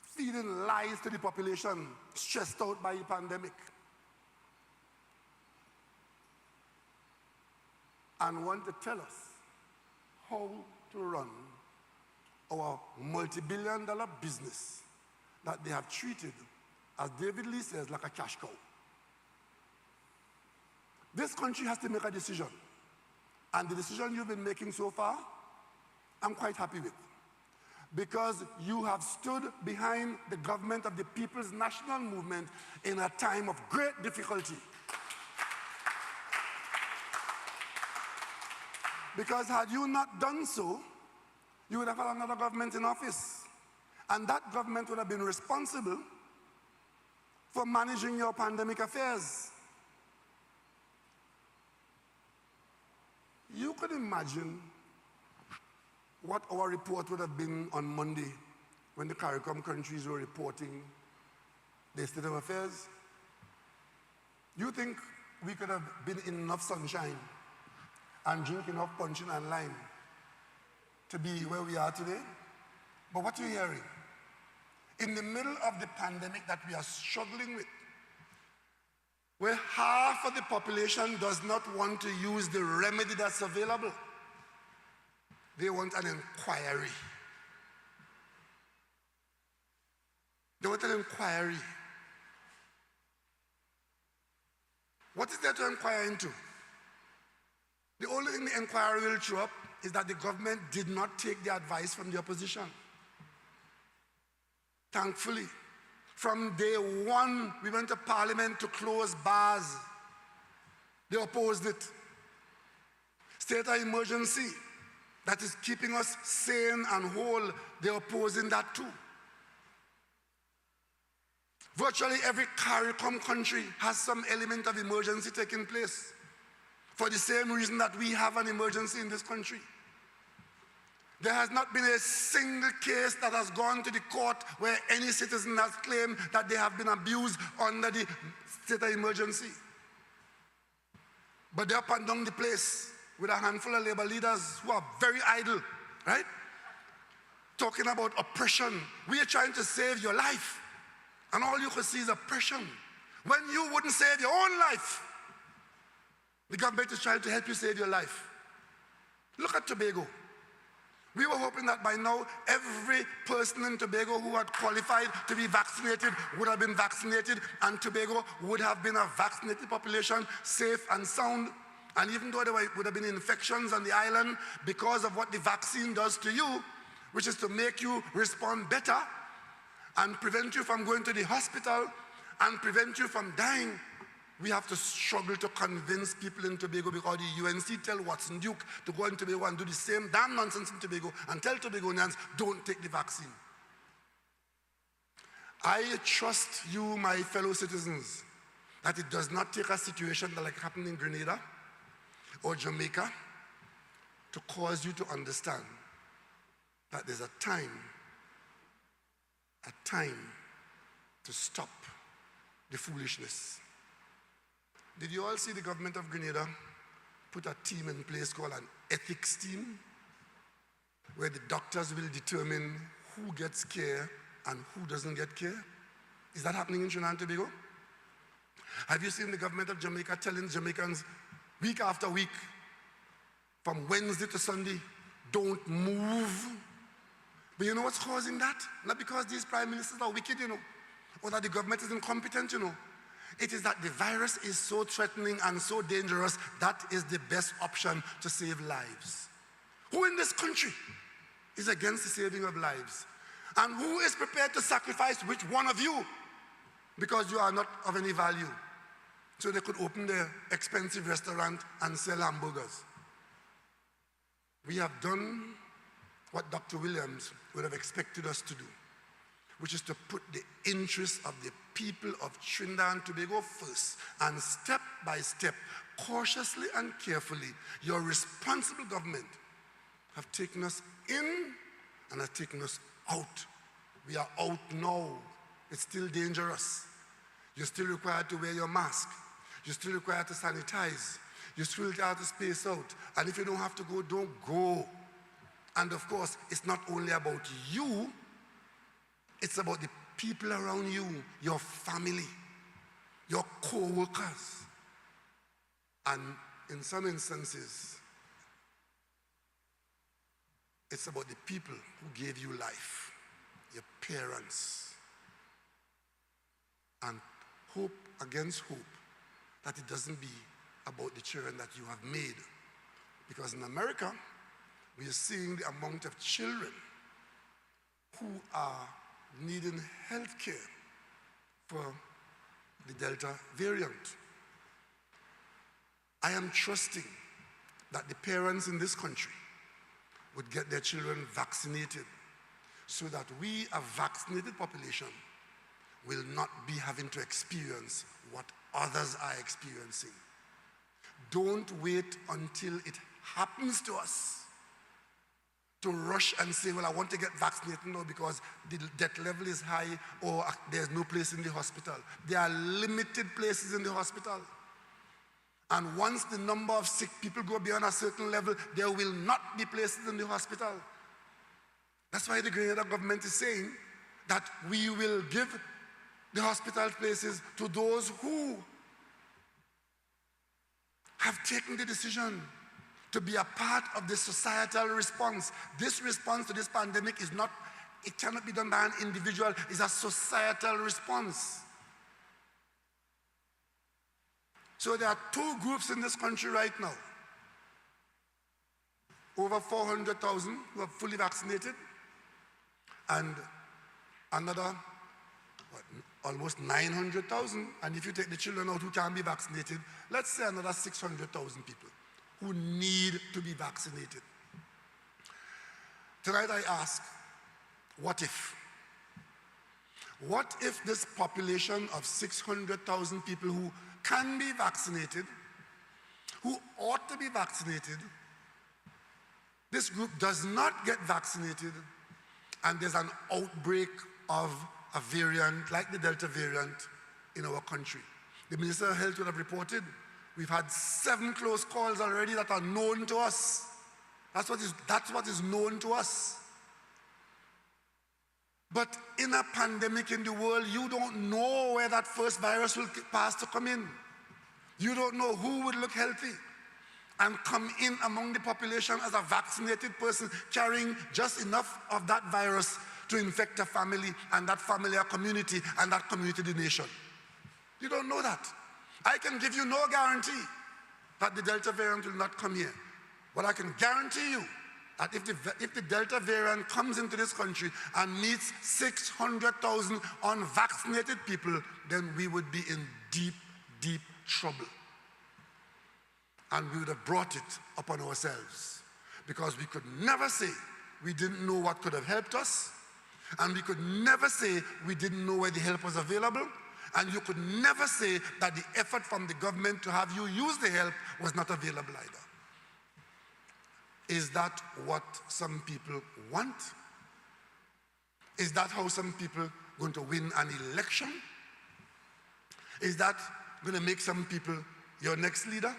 feeding lies to the population, stressed out by the pandemic. And want to tell us how to run our multi-billion-dollar business that they have treated, as David Lee says, like a cash cow. This country has to make a decision. And the decision you've been making so far, I'm quite happy with. Because you have stood behind the government of the People's National Movement in a time of great difficulty. Because had you not done so, you would have had another government in office. And that government would have been responsible for managing your pandemic affairs. You could imagine what our report would have been on Monday when the CARICOM countries were reporting their state of affairs. You think we could have been in enough sunshine and drink enough punching and lime to be where we are today? But what you're hearing, in the middle of the pandemic that we are struggling with, where half of the population does not want to use the remedy that's available, they want an inquiry. They want an inquiry. What is there to inquire into? The only thing the inquiry will throw up is that the government did not take the advice from the opposition. Thankfully, from day one, we went to Parliament to close bars. They opposed it. State of emergency that is keeping us sane and whole, they're opposing that too. Virtually every CARICOM country has some element of emergency taking place for the same reason that we have an emergency in this country. There has not been a single case that has gone to the court where any citizen has claimed that they have been abused under the state of emergency. But they're up and down the place with a handful of labor leaders who are very idle, right? Talking about oppression. We are trying to save your life, and all you can see is oppression. When you wouldn't save your own life, the government is trying to help you save your life. Look at Tobago. We were hoping that by now, every person in Tobago who had qualified to be vaccinated would have been vaccinated, and Tobago would have been a vaccinated population, safe and sound. And even though there would have been infections on the island because of what the vaccine does to you, which is to make you respond better and prevent you from going to the hospital and prevent you from dying, we have to struggle to convince people in Tobago because the UNC tell Watson Duke to go in Tobago and do the same damn nonsense in Tobago and tell Tobagonians, don't take the vaccine. I trust you, my fellow citizens, that it does not take a situation like happened in Grenada or Jamaica to cause you to understand that there's a time to stop the foolishness. Did you all see the government of Grenada put a team in place called an ethics team, where the doctors will determine who gets care and who doesn't get care? Is that happening in Trinidad and Tobago? Have you seen the government of Jamaica telling Jamaicans week after week, from Wednesday to Sunday, don't move? But you know what's causing that? Not because these prime ministers are wicked, or that the government is incompetent, It is that the virus is so threatening and so dangerous, that is the best option to save lives. Who in this country is against the saving of lives? And who is prepared to sacrifice which one of you because you are not of any value, so they could open their expensive restaurant and sell hamburgers? We have done what Dr. Williams would have expected us to do, which is to put the interests of the people of Trinidad and Tobago first, and step by step, cautiously and carefully, your responsible government have taken us in and have taken us out. We are out now. It's still dangerous. You're still required to wear your mask. You're still required to sanitize. You're still required to space out. And if you don't have to go, don't go. And of course, it's not only about you, it's about the people around you, your family, your co-workers. And in some instances, it's about the people who gave you life, your parents. And hope against hope that it doesn't be about the children that you have made. Because in America, we are seeing the amount of children who are needing health care for the Delta variant. I am trusting that the parents in this country would get their children vaccinated so that we, a vaccinated population, will not be having to experience what others are experiencing. Don't wait until it happens to us to rush and say, well, I want to get vaccinated now because the death level is high or there's no place in the hospital. There are limited places in the hospital. And once the number of sick people go beyond a certain level, there will not be places in the hospital. That's why the Grenada government is saying that we will give the hospital places to those who have taken the decision to be a part of the societal response. This response to this pandemic is not, it cannot be done by an individual, it's a societal response. So there are two groups in this country right now. Over 400,000 who are fully vaccinated, and another, almost 900,000, and if you take the children out who can be vaccinated, let's say another 600,000 people who need to be vaccinated. Tonight I ask, what if? What if this population of 600,000 people who can be vaccinated, who ought to be vaccinated, this group does not get vaccinated, and there's an outbreak of a variant like the Delta variant in our country? The Minister of Health would have reported we've had 7 close calls already that are known to us. That's what is known to us. But in a pandemic in the world, you don't know where that first virus will pass to come in. You don't know who would look healthy and come in among the population as a vaccinated person carrying just enough of that virus to infect a family, and that family a community, and that community the nation. You don't know that. I can give you no guarantee that the Delta variant will not come here. But I can guarantee you that if the Delta variant comes into this country and meets 600,000 unvaccinated people, then we would be in deep, deep trouble. And we would have brought it upon ourselves, because we could never say we didn't know what could have helped us, and we could never say we didn't know where the help was available, and you could never say that the effort from the government to have you use the help was not available either. Is that what some people want? Is that how some people going to win an election? Is that going to make some people your next leader?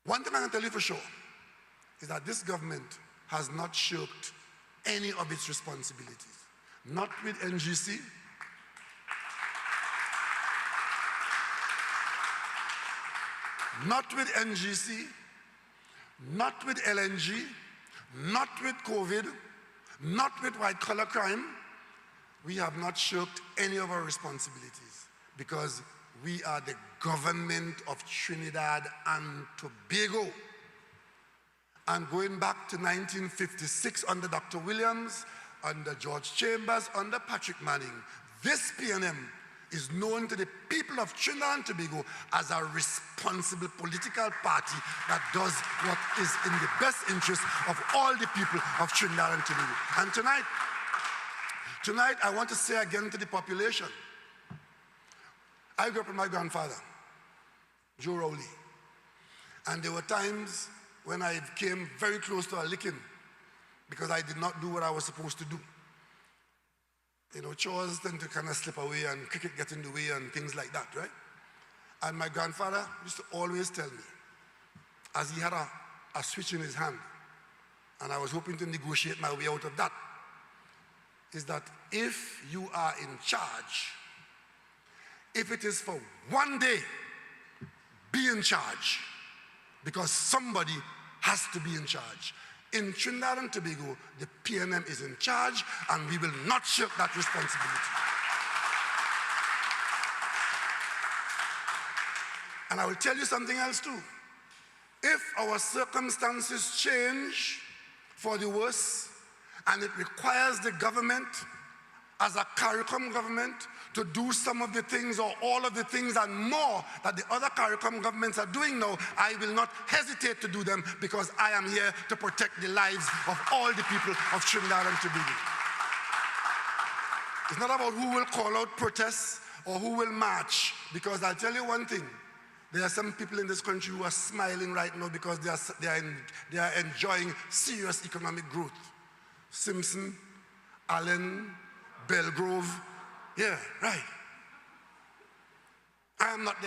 One thing I can tell you for sure is that this government has not shirked any of its responsibilities. Not with NGC, not with NGC, not with LNG, not with COVID, not with white-collar crime. We have not shirked any of our responsibilities, because we are the government of Trinidad and Tobago. And going back to 1956 under Dr. Williams, under George Chambers, under Patrick Manning, this PNM is known to the people of Trinidad and Tobago as a responsible political party that does what is in the best interest of all the people of Trinidad and Tobago. And tonight I want to say again to the population, I grew up with my grandfather, Joe Rowley, and there were times when I came very close to a licking because I did not do what I was supposed to do. You know, chores tend to kind of slip away and cricket get in the way and things like that, right? And my grandfather used to always tell me, as he had a switch in his hand, and I was hoping to negotiate my way out of that, is that if you are in charge, if it is for one day, be in charge, because somebody has to be in charge. In Trinidad and Tobago, the PNM is in charge, and we will not shirk that responsibility. And I will tell you something else too. If our circumstances change for the worse, and it requires the government, as a CARICOM government, to do some of the things or all of the things and more that the other CARICOM governments are doing now, I will not hesitate to do them, because I am here to protect the lives of all the people of Trinidad and Tobago. It's not about who will call out protests or who will march, because I'll tell you one thing, there are some people in this country who are smiling right now because they are enjoying serious economic growth. Simpson, Allen, Belgrove, yeah, right. I am not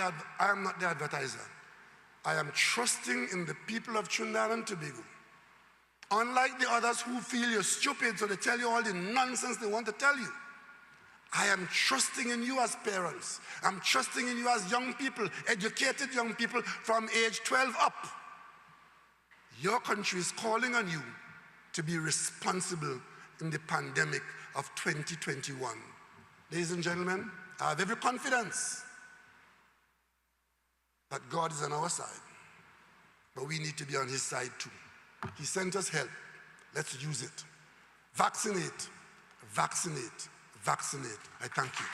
the advertiser. I am trusting in the people of Trinidad and Tobago. Unlike the others who feel you're stupid, so they tell you all the nonsense they want to tell you. I am trusting in you as parents. I'm trusting in you as young people, educated young people from age 12 up. Your country is calling on you to be responsible in the pandemic of 2021. Ladies and gentlemen, I have every confidence that God is on our side, but we need to be on his side too. He sent us help. Let's use it. Vaccinate, vaccinate, vaccinate. I thank you.